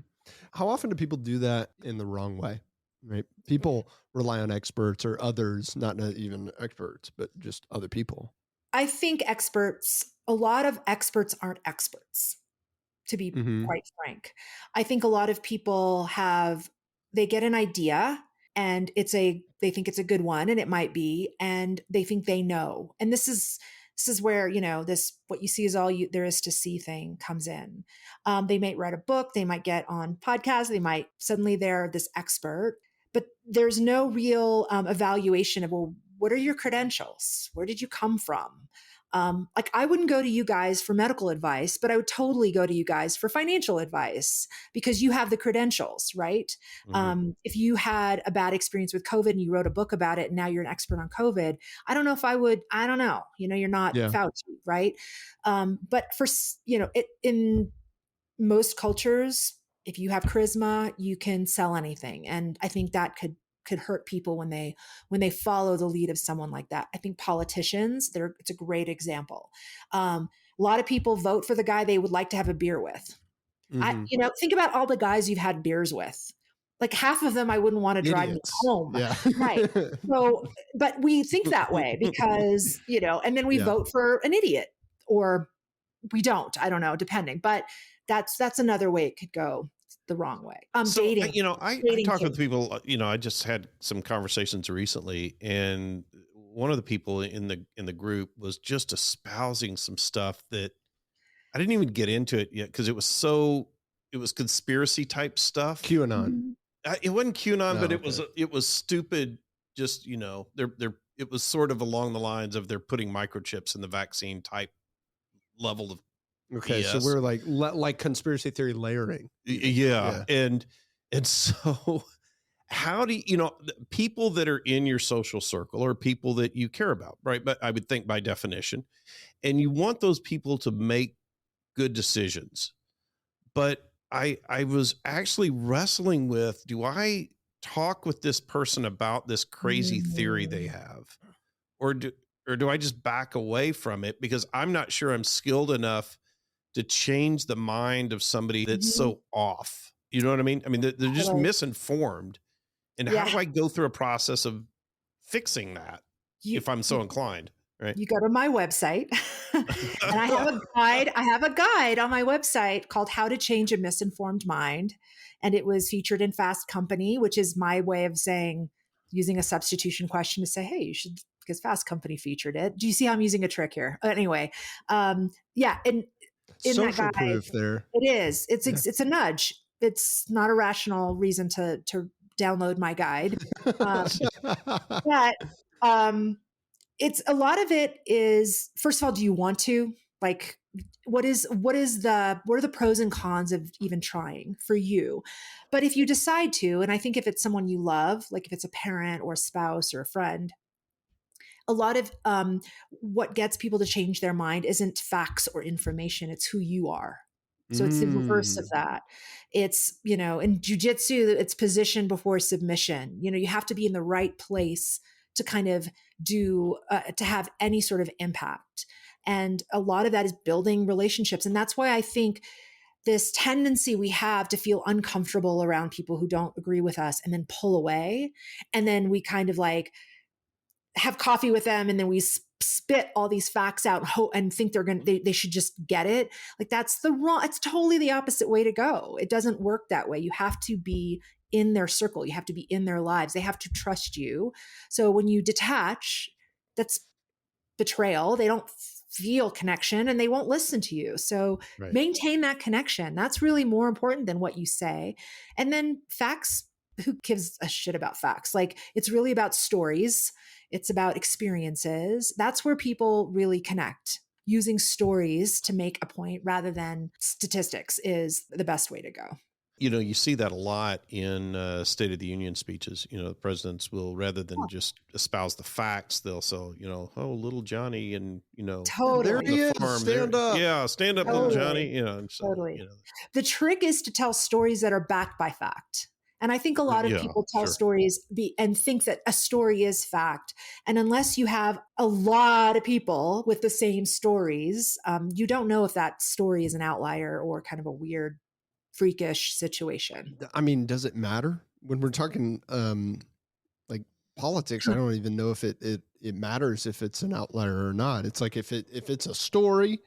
How often do people do that in the wrong way? Right? People rely on experts or others, not even experts, but just other people. I think a lot of experts aren't experts, to be quite frank. I think a lot of people they get an idea and they think it's a good one, and it might be, and they think they know. And this is where, what you see is all there is to see thing comes in. They might read a book, they might get on podcasts, suddenly they're this expert, but there's no real evaluation of, well, what are your credentials? Where did you come from? Like I wouldn't go to you guys for medical advice, but I would totally go to you guys for financial advice because you have the credentials, right? Mm-hmm. If you had a bad experience with COVID and you wrote a book about it and now you're an expert on COVID, I don't know if I would, I don't know, you're not Fauci, right? But for, in most cultures, if you have charisma, you can sell anything. And I think that could hurt people when they follow the lead of someone like that. I think politicians, it's a great example. A lot of people vote for the guy they would like to have a beer with. Mm-hmm. Think about all the guys you've had beers with. Like half of them, I wouldn't want to drive me home. Yeah. Right. So, but we think that way because, and then we vote for an idiot or we don't, I don't know, depending, but that's another way it could go the wrong way. Dating. I talk with people, I just had some conversations recently, and one of the people in the group was just espousing some stuff that I didn't even get into it yet because it was conspiracy type stuff. QAnon. It wasn't QAnon, but it was stupid. Just, it was sort of along the lines of they're putting microchips in the vaccine type level of Okay, BS. So we're like conspiracy theory layering. Yeah. And And so how do you know, people that are in your social circle or people that you care about, right? But I would think by definition, and you want those people to make good decisions. But I was actually wrestling with, do I talk with this person about this crazy theory they have? Or do I just back away from it because I'm not sure I'm skilled enough to change the mind of somebody that's so off? You know what I mean? I mean, they're just misinformed. And how do I go through a process of fixing that if I'm so inclined? Right. You go to my website and I have a guide. I have a guide on my website called How to Change a Misinformed Mind. And it was featured in Fast Company, which is my way of saying, using a substitution question to say, hey, you should, because Fast Company featured it. Do you see how I'm using a trick here? Anyway, yeah. And in social that guide, proof there. It is. It's a nudge. It's not a rational reason to download my guide. But it's a lot of it is, first of all, do you want to? Like, what are the pros and cons of even trying for you? But if you decide to, and I think if it's someone you love, like if it's a parent or a spouse or a friend, a lot of what gets people to change their mind isn't facts or information, it's who you are. So it's the reverse of that. It's, in jujitsu, it's position before submission. You have to be in the right place to kind of to have any sort of impact. And a lot of that is building relationships. And that's why I think this tendency we have to feel uncomfortable around people who don't agree with us and then pull away. And then we kind of like have coffee with them and then we spit all these facts out and think they should just get it. Like it's totally the opposite way to go. It doesn't work that way. You have to be in their circle. You have to be in their lives. They have to trust you. So when you detach, that's betrayal. They don't feel connection and they won't listen to you. So maintain that connection. That's really more important than what you say. And then facts, who gives a shit about facts? Like it's really about stories. It's about experiences. That's where people really connect. Using stories to make a point rather than statistics is the best way to go. You see that a lot in State of the Union speeches. The presidents will, rather than just espouse the facts, they'll say, little Johnny and, totally. There he is. Stand up. Yeah, stand up, totally. little Johnny. And so, totally. The trick is to tell stories that are backed by fact. And I think a lot of people tell stories and think that a story is fact. And unless you have a lot of people with the same stories, you don't know if that story is an outlier or kind of a weird, freakish situation. I mean, does it matter when we're talking like politics? I don't even know if it matters if it's an outlier or not. It's like if it's a story,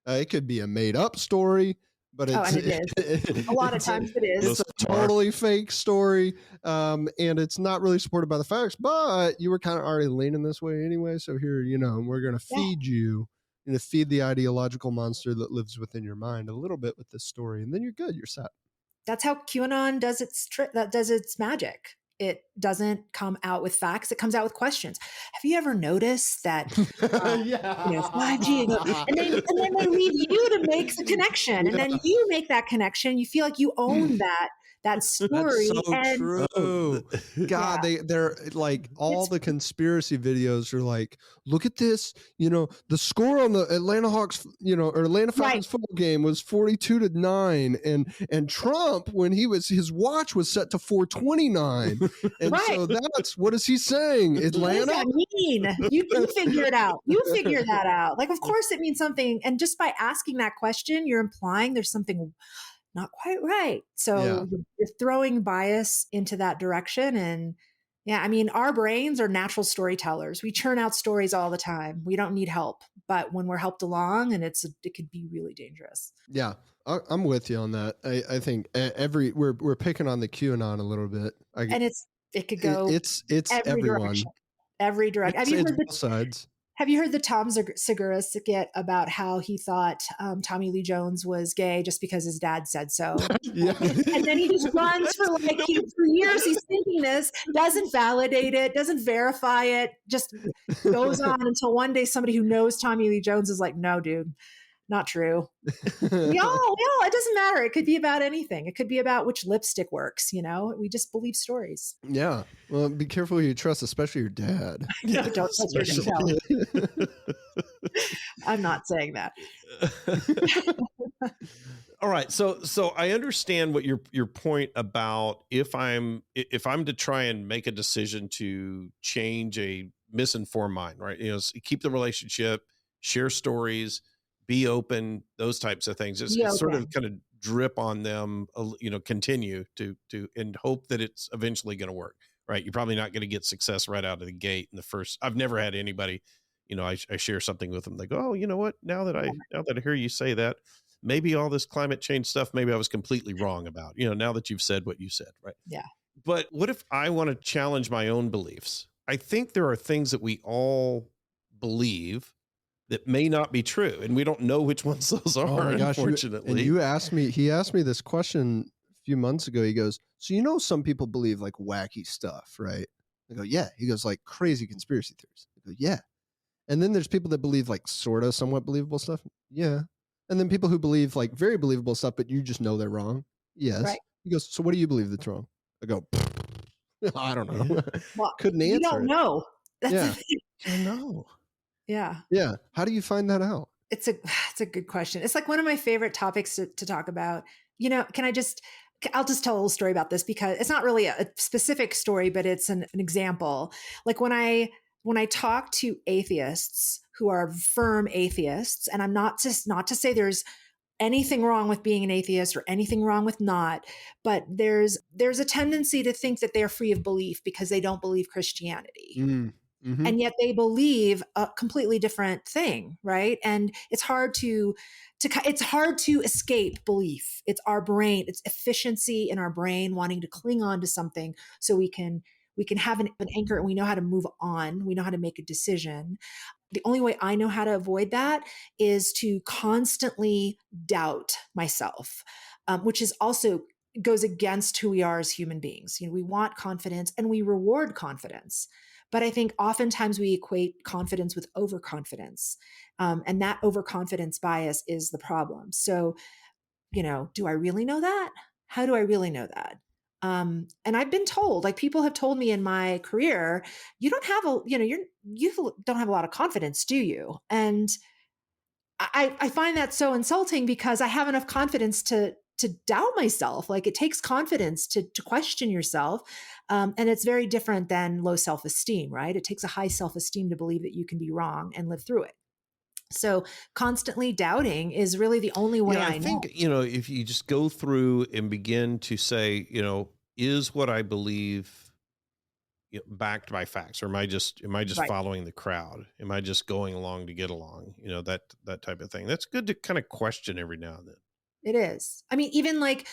it could be a made up story. But and it is. A lot of times it is. It's a totally fake story, and it's not really supported by the facts, but you were kind of already leaning this way anyway. So here, we're going to feed you, feed the ideological monster that lives within your mind a little bit with this story, and then you're good. You're set. That's how QAnon does its magic. It doesn't come out with facts. It comes out with questions. Have you ever noticed that 5G and then they leave you to make the connection, and then you make that connection. You feel like you own that story. That's so true. God, they're like all the conspiracy videos are like, look at this, the score on the Atlanta Hawks, or Atlanta Falcons football game was 42-9. And Trump, when his watch was set to 429. And so that's, what is he saying? Atlanta? What does that mean? You figure it out. You figure that out. Like, of course it means something. And just by asking that question, you're implying there's something not quite right. So you're throwing bias into that direction. And our brains are natural storytellers. We churn out stories all the time. We don't need help, but when we're helped along, and it could be really dangerous. Yeah, I'm with you on that. I think we're picking on the QAnon a little bit. It could go. It's everyone. Every direction. Have you heard both sides? Have you heard the Tom Segura skit about how he thought Tommy Lee Jones was gay just because his dad said so? And then he just runs for years. He's thinking this, doesn't validate it, doesn't verify it, just goes on until one day somebody who knows Tommy Lee Jones is like, no, dude, not true. Y'all, it doesn't matter. It could be about anything. It could be about which lipstick works. We just believe stories. Yeah. Well, be careful who you trust, especially your dad. No, don't trust your dad. I'm not saying that. All right. So I understand what your point about if I'm to try and make a decision to change a misinformed mind, right? Keep the relationship, share stories, be open, those types of things. It's sort of kind of drip on them, continue to and hope that it's eventually going to work, right? You're probably not going to get success right out of the gate in the first. I've never had anybody, I share something with them. They go, oh, you know what? Now that I hear you say that, maybe all this climate change stuff, maybe I was completely wrong about, now that you've said what you said, right? Yeah. But what if I want to challenge my own beliefs? I think there are things that we all believe that may not be true, and we don't know which ones those are. Oh my gosh, unfortunately. He asked me this question a few months ago. He goes, so some people believe like wacky stuff, right? I go, yeah. He goes, like crazy conspiracy theories. I go, yeah. And then there's people that believe like sort of somewhat believable stuff. Yeah. And then people who believe like very believable stuff, but you just know they're wrong. Yes. Right. He goes, so what do you believe that's wrong? I go, I don't know. Well, couldn't answer. You don't know. That's I know. Yeah. Yeah. How do you find that out? It's a good question. It's like one of my favorite topics to talk about. I'll just tell a little story about this because it's not really a specific story, but it's an example. Like when I talk to atheists who are firm atheists, and I'm not to say there's anything wrong with being an atheist or anything wrong with not, but there's a tendency to think that they're free of belief because they don't believe Christianity. Mm-hmm. And yet they believe a completely different thing, right? And it's hard to escape belief. It's our brain, it's efficiency in our brain wanting to cling on to something so we can have an anchor and we know how to move on. We know how to make a decision. The only way I know how to avoid that is to constantly doubt myself, which is also goes against who we are as human beings. We want confidence and we reward confidence. But I think oftentimes we equate confidence with overconfidence. And that overconfidence bias is the problem. So, do I really know that? How do I really know that? And I've been told, like people have told me in my career, you don't have you don't have a lot of confidence, do you? And I find that so insulting because I have enough confidence to doubt myself. Like it takes confidence to question yourself. And it's very different than low self-esteem, right? It takes a high self-esteem to believe that you can be wrong and live through it. So constantly doubting is really the only way I think, if you just go through and begin to say, is what I believe backed by facts, or am I just right. following the crowd? Am I just going along to get along? That type of thing. That's good to kind of question every now and then. It is. I mean, even like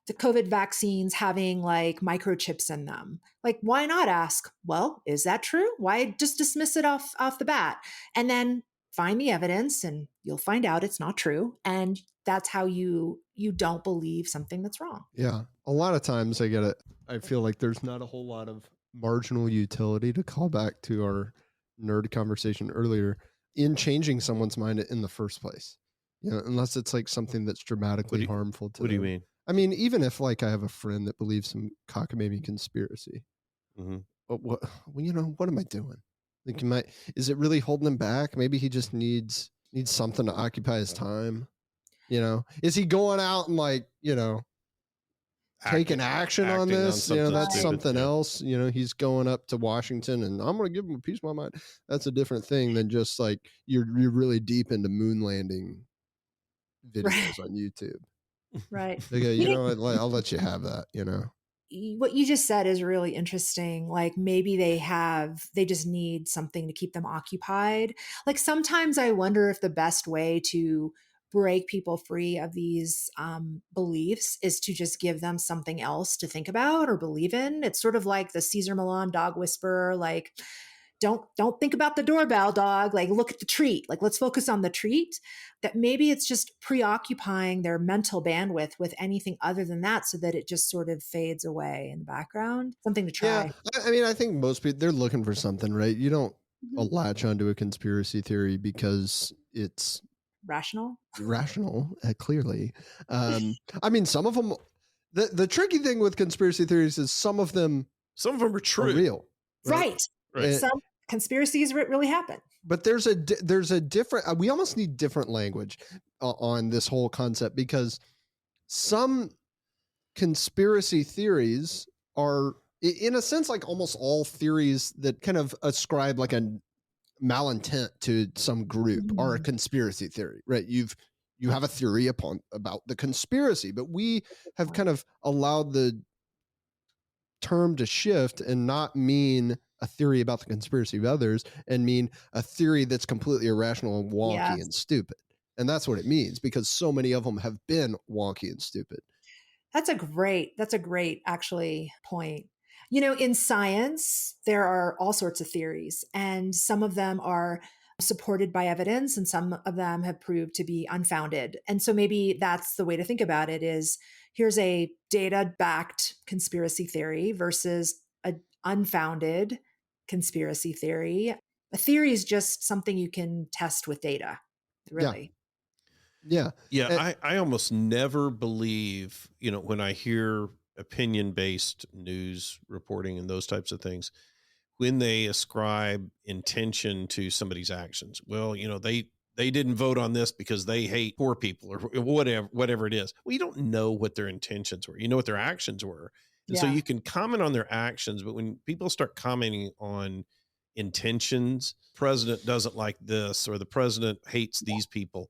the COVID vaccines having like microchips in them, like why not ask, well, is that true? Why just dismiss it off the bat and then find the evidence and you'll find out it's not true. And that's how you don't believe something that's wrong. Yeah. A lot of times I feel like there's not a whole lot of marginal utility, to call back to our nerd conversation earlier, in changing someone's mind in the first place. Unless it's like something that's dramatically harmful to them. What do you mean? I mean, even if like I have a friend that believes some cockamamie conspiracy, but what am I doing? Like, is it really holding him back? Maybe he just needs something to occupy his time. Is he going out and like, taking action on this? That's something else. He's going up to Washington and I'm going to give him a piece of my mind. That's a different thing than just like you're really deep into moon landing videos on YouTube. Right. They go, I'll let you have that, What you just said is really interesting. Like maybe they just need something to keep them occupied. Like sometimes I wonder if the best way to break people free of these beliefs is to just give them something else to think about or believe in. It's sort of like the Cesar Millan dog whisperer, like, don't think about the doorbell, dog. Like, look at the treat. Like, let's focus on the treat. That maybe it's just preoccupying their mental bandwidth with anything other than that, so that it just sort of fades away in the background. Something to try. Yeah, I mean, I think most people, they're looking for something, right? You don't latch onto a conspiracy theory because it's rational. Clearly. I mean, some of them, the tricky thing with conspiracy theories is some of them are true. Are real. Right. Some conspiracies really happen. But there's a different, we almost need different language on this whole concept, because some conspiracy theories are, in a sense, like almost all theories that kind of ascribe like a malintent to some group are a conspiracy theory, right? You have a theory about the conspiracy, but we have kind of allowed the term to shift and not mean a theory about the conspiracy of others, and mean a theory that's completely irrational and wonky and stupid. And that's what it means, because so many of them have been wonky and stupid. That's a great actually point. You know, in science, there are all sorts of theories, and some of them are supported by evidence and some of them have proved to be unfounded. And so maybe that's the way to think about it is, here's a data-backed conspiracy theory versus an unfounded conspiracy theory. A theory is just something you can test with data, really. Yeah. I almost never believe, when I hear opinion-based news reporting and those types of things, when they ascribe intention to somebody's actions. Well, they didn't vote on this because they hate poor people or whatever it is. Well, you don't know what their intentions were. You know what their actions were. And so you can comment on their actions, but when people start commenting on intentions, president doesn't like this, or the president hates these people,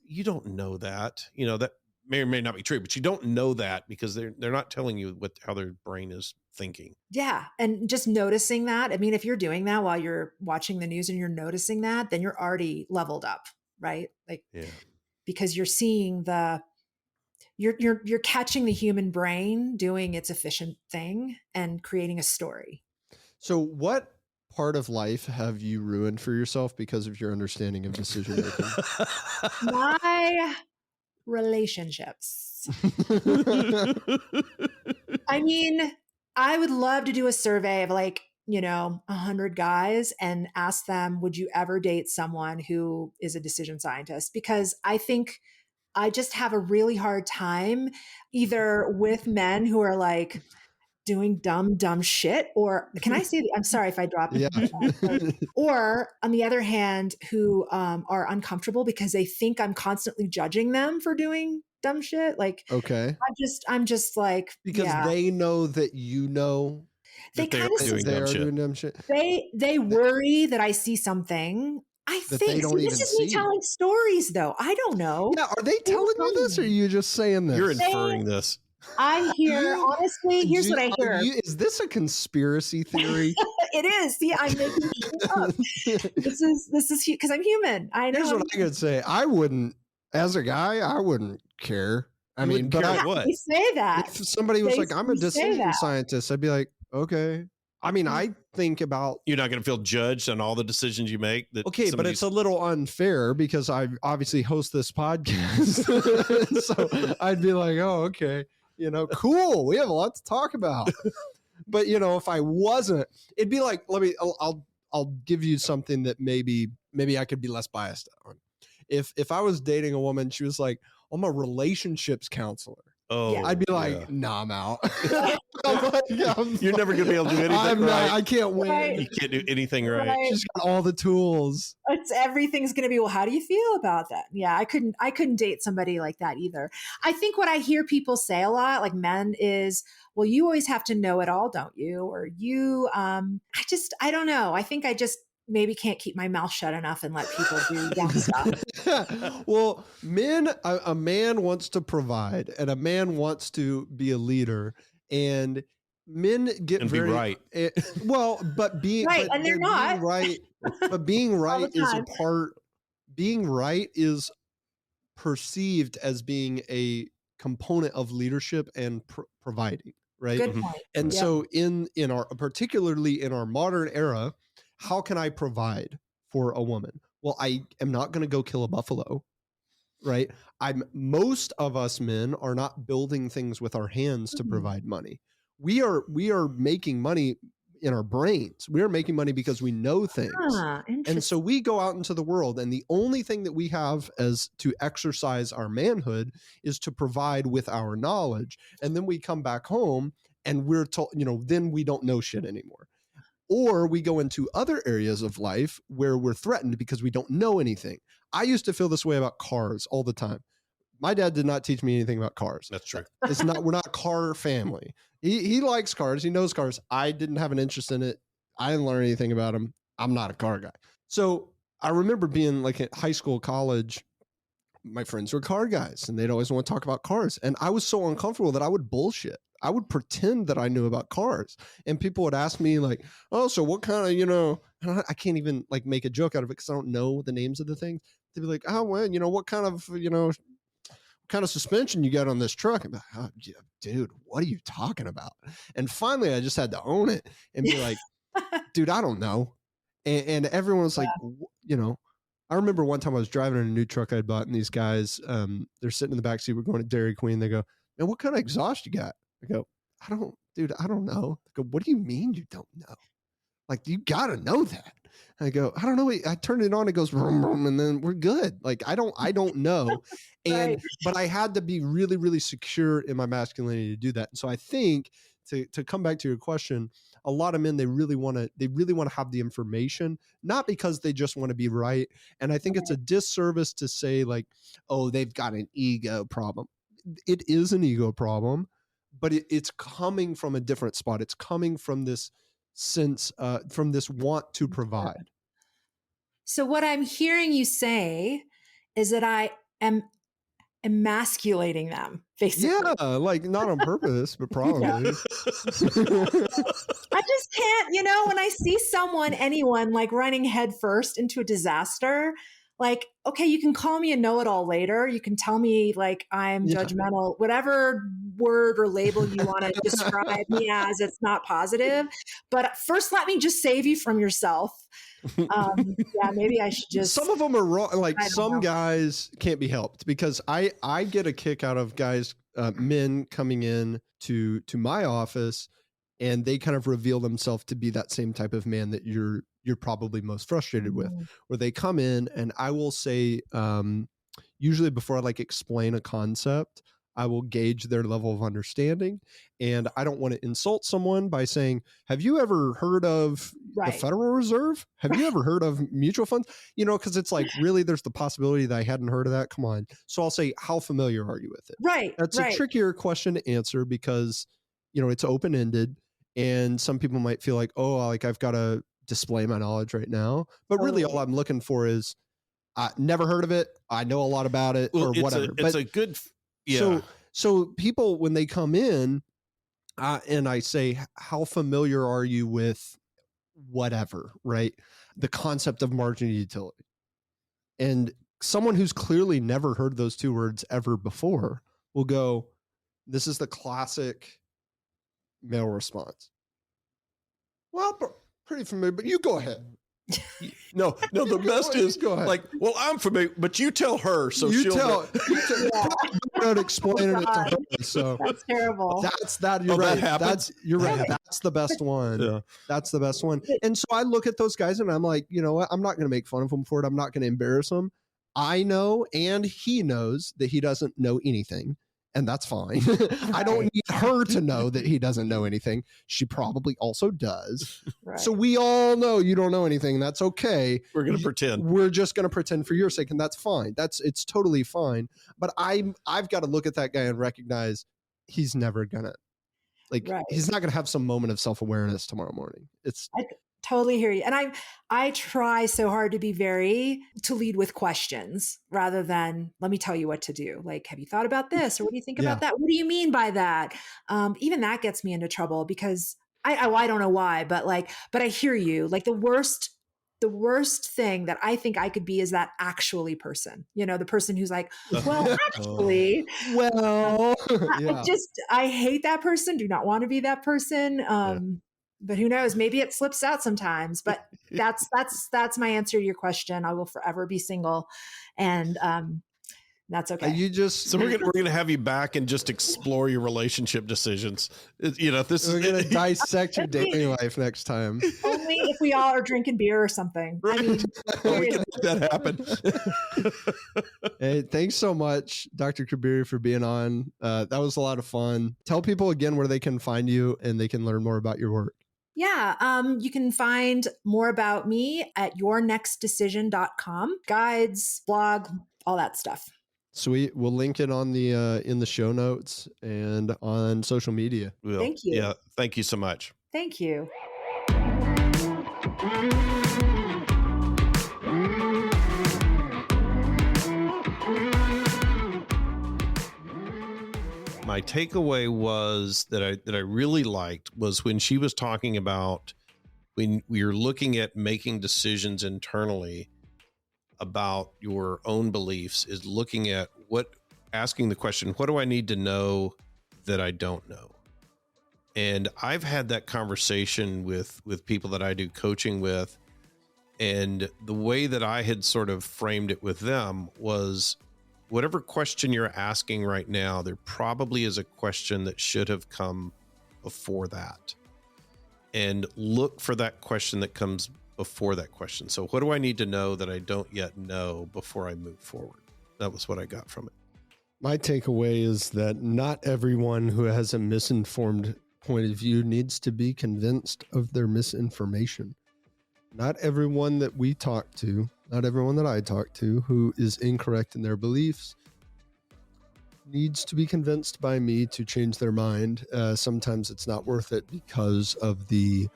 you don't know that. That may or may not be true, but you don't know that because they're not telling you how their brain is thinking. Yeah. And just noticing that. I mean, if you're doing that while you're watching the news and you're noticing that, then you're already leveled up, right? Because you're seeing you're catching the human brain doing its efficient thing and creating a story. So what part of life have you ruined for yourself because of your understanding of decision making? My relationships. I mean, I would love to do a survey of 100 guys and ask them, would you ever date someone who is a decision scientist? Because I think I just have a really hard time either with men who are doing dumb shit, or can I say, I'm sorry if I drop it, or on the other hand, who are uncomfortable because they think I'm constantly judging them for doing dumb shit. Okay. I'm just because they know that they kind of doing dumb shit. They worry that I see something. I think this is me telling stories, though. I don't know. Yeah, are they telling you this, or are you just saying this? You're inferring this. I'm here. Honestly, here's what I hear. Is this a conspiracy theory? It is. See, I'm making shit up. This is because I'm human. I know. Here's what I could say. I wouldn't, as a guy, I wouldn't care. I mean, but you say that. If somebody was like, I'm a decision scientist, I'd be like, okay. I mean, I think about... You're not going to feel judged on all the decisions you make. Okay, but it's a little unfair because I obviously host this podcast. So I'd be like, oh, okay. Cool. We have a lot to talk about. But, if I wasn't, it'd be like, I'll give you something that maybe I could be less biased on. If I was dating a woman, she was like, I'm a relationships counselor. Oh, I'd be like, nah, I'm out. You're never going to be able to do anything right. I can't win. Right. You can't do anything right. She's got all the tools. Everything's going to be, well, how do you feel about that? Yeah, I couldn't date somebody like that either. I think what I hear people say a lot, like men, is, well, you always have to know it all, don't you? Or you, I don't know. I think I just maybe can't keep my mouth shut enough and let people do dumb stuff. Well, a man wants to provide, and a man wants to be a leader, and men get and very be right. But being right, and they're not being right. But being right is a part. Being right is perceived as being a component of leadership and providing. Right. Good point. And so in our, particularly in our modern era, how can I provide for a woman? Well, I am not going to go kill a buffalo, right? Most of us men are not building things with our hands to provide money. We are making money in our brains. We are making money because we know things. And so we go out into the world, and the only thing that we have as to exercise our manhood is to provide with our knowledge. And then we come back home and we're told, then we don't know shit anymore. Or we go into other areas of life where we're threatened because we don't know anything. I used to feel this way about cars all the time. My dad did not teach me anything about cars. That's true. We're not a car family. He likes cars. He knows cars. I didn't have an interest in it. I didn't learn anything about them. I'm not a car guy. So I remember being like at high school, college, my friends were car guys and they'd always want to talk about cars. And I was so uncomfortable that I would bullshit. I would pretend that I knew about cars, and people would ask me like, oh, so what kind of, I can't even like make a joke out of it because I don't know the names of the things. They'd be like, oh, well, what kind of suspension you got on this truck? I'm like, oh, dude, what are you talking about? And finally I just had to own it and be like, dude, I don't know. And everyone's like, I remember one time I was driving in a new truck I'd bought, and these guys, they're sitting in the backseat. We're going to Dairy Queen. They go, man, what kind of exhaust you got? I go, I don't know. I go, what do you mean you don't know? Like, you got to know that. I go, I don't know. I turned it on. It goes, vroom, vroom, and then we're good. Like, I don't know. But I had to be really, really secure in my masculinity to do that. And so I think to come back to your question, a lot of men, they really want to have the information, not because they just want to be right. And I think it's a disservice to say like, oh, they've got an ego problem. It is an ego problem, but it's coming from a different spot. It's coming from this sense, from this want to provide. So what I'm hearing you say is that I am emasculating them, basically. Yeah, like not on purpose, but probably. I just can't, when I see anyone like running headfirst into a disaster, like, okay, you can call me a know-it-all later. You can tell me like I'm judgmental, whatever word or label you want to describe me as, it's not positive. But first, let me just save you from yourself. Maybe I should just. Some of them are wrong. Like some guys can't be helped, because I get a kick out of guys, men coming in to my office, and they kind of reveal themselves to be that same type of man that you're probably most frustrated with, where they come in and I will say, usually before I like explain a concept, I will gauge their level of understanding. And I don't want to insult someone by saying, have you ever heard of the Federal Reserve? Have you ever heard of mutual funds? Because it's like, really, there's the possibility that I hadn't heard of that. Come on. So I'll say, how familiar are you with it? Right. That's a trickier question to answer because, it's open-ended. And some people might feel like, oh, like I've got to display my knowledge right now. But really all I'm looking for is, I never heard of it. I know a lot about it, or whatever. It's a good... Yeah. So people, when they come in and I say, how familiar are you with whatever, right? The concept of margin utility. And someone who's clearly never heard those two words ever before will go, this is the classic male response. Well, pretty familiar, but you go ahead. No, the best is like, well, I'm familiar, but you tell her, so you she'll tell not explaining it to her. So that's terrible. You're right. You're right. Really? That's the best one. Yeah. That's the best one. And so I look at those guys and I'm like, you know what? I'm not going to make fun of them for it. I'm not going to embarrass them. I know, and he knows that he doesn't know anything. And that's fine. I don't need her to know that he doesn't know anything. She probably also does. Right. So we all know you don't know anything. That's okay. We're going to pretend. We're just going to pretend for your sake, and that's fine. It's totally fine. But I've got to look at that guy and recognize he's never gonna he's not gonna have some moment of self-awareness tomorrow morning. I totally hear you. And I try so hard to lead with questions rather than, let me tell you what to do. Like, have you thought about this? Or what do you think about that? What do you mean by that? Even that gets me into trouble because I don't know why, but I hear you. Like the worst thing that I think I could be is that actually person, the person who's like, well, actually, I hate that person. Do not want to be that person. But who knows? Maybe it slips out sometimes. But that's my answer to your question. I will forever be single, and That's okay. So we're gonna have you back and just explore your relationship decisions. We're gonna dissect your dating life next time. Only if we all are drinking beer or something. I mean, we can make that happen. Hey, thanks so much, Dr. Kabiri, for being on. That was a lot of fun. Tell people again where they can find you and they can learn more about your work. Yeah, you can find more about me at yournextdecision.com. Guides, blog, all that stuff. Sweet. We'll link it on the in the show notes and on social media. Thank you. Yeah, thank you so much. Thank you. My takeaway was that I really liked was when she was talking about when you're looking at making decisions internally about your own beliefs, is looking at asking the question, what do I need to know that I don't know? And I've had that conversation with people that I do coaching with. And the way that I had sort of framed it with them was, whatever question you're asking right now, there probably is a question that should have come before that. And look for that question that comes before that question. So what do I need to know that I don't yet know before I move forward? That was what I got from it. My takeaway is that not everyone who has a misinformed point of view needs to be convinced of their misinformation. Not everyone that we talk to, not everyone that I talk to who is incorrect in their beliefs needs to be convinced by me to change their mind. Sometimes it's not worth it because of the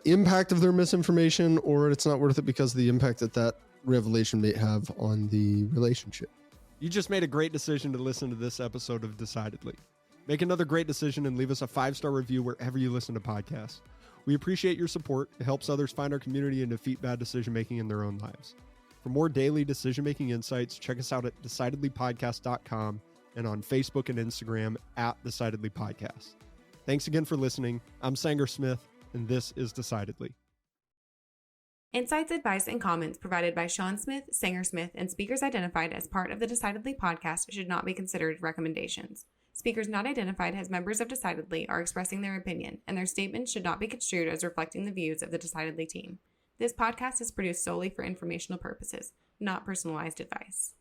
impact of their misinformation, or it's not worth it because of the impact that revelation may have on the relationship. You just made a great decision to listen to this episode of Decidedly. Make another great decision and leave us a 5-star review wherever you listen to podcasts. We appreciate your support. It helps others find our community and defeat bad decision-making in their own lives. For more daily decision-making insights, check us out at decidedlypodcast.com and on Facebook and Instagram at Decidedly Podcast. Thanks again for listening. I'm Sanger Smith, and this is Decidedly. Insights, advice, and comments provided by Sean Smith, Sanger Smith, and speakers identified as part of the Decidedly podcast should not be considered recommendations. Speakers not identified as members of Decidedly are expressing their opinion, and their statements should not be construed as reflecting the views of the Decidedly team. This podcast is produced solely for informational purposes, not personalized advice.